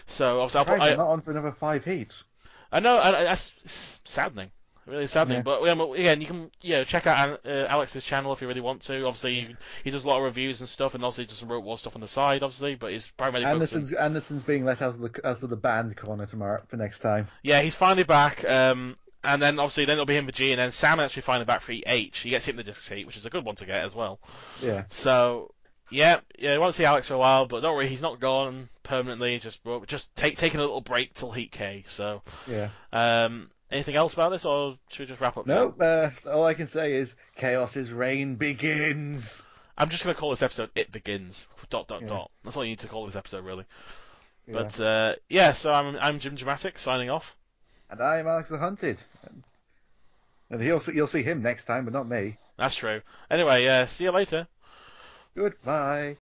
So obviously, I'm not on for another 5 heats. I know, it's saddening. Really saddening, but again, you can check out Alex's channel if you really want to. Obviously, he does a lot of reviews and stuff, and obviously does some rope war stuff on the side, obviously. But he's primarily Anderson's being let out of the band corner tomorrow for next time. Yeah, he's finally back. And then obviously it'll be him for G, and then Sam actually finally back for H. He gets hit in the disc heat, which is a good one to get as well. Yeah. So Yeah, we won't see Alex for a while, but don't worry, he's not gone permanently. Just taking a little break till Heat K. So, Yeah. anything else about this, or should we just wrap up? No, Now? all I can say is Chaos's reign begins. I'm just gonna call this episode "It Begins." ... Yeah. That's all you need to call this episode, really. Yeah. But so I'm Jimjamatic signing off. And I'm Alexthehunted. And you'll see him next time, but not me. That's true. Anyway, see you later. Goodbye.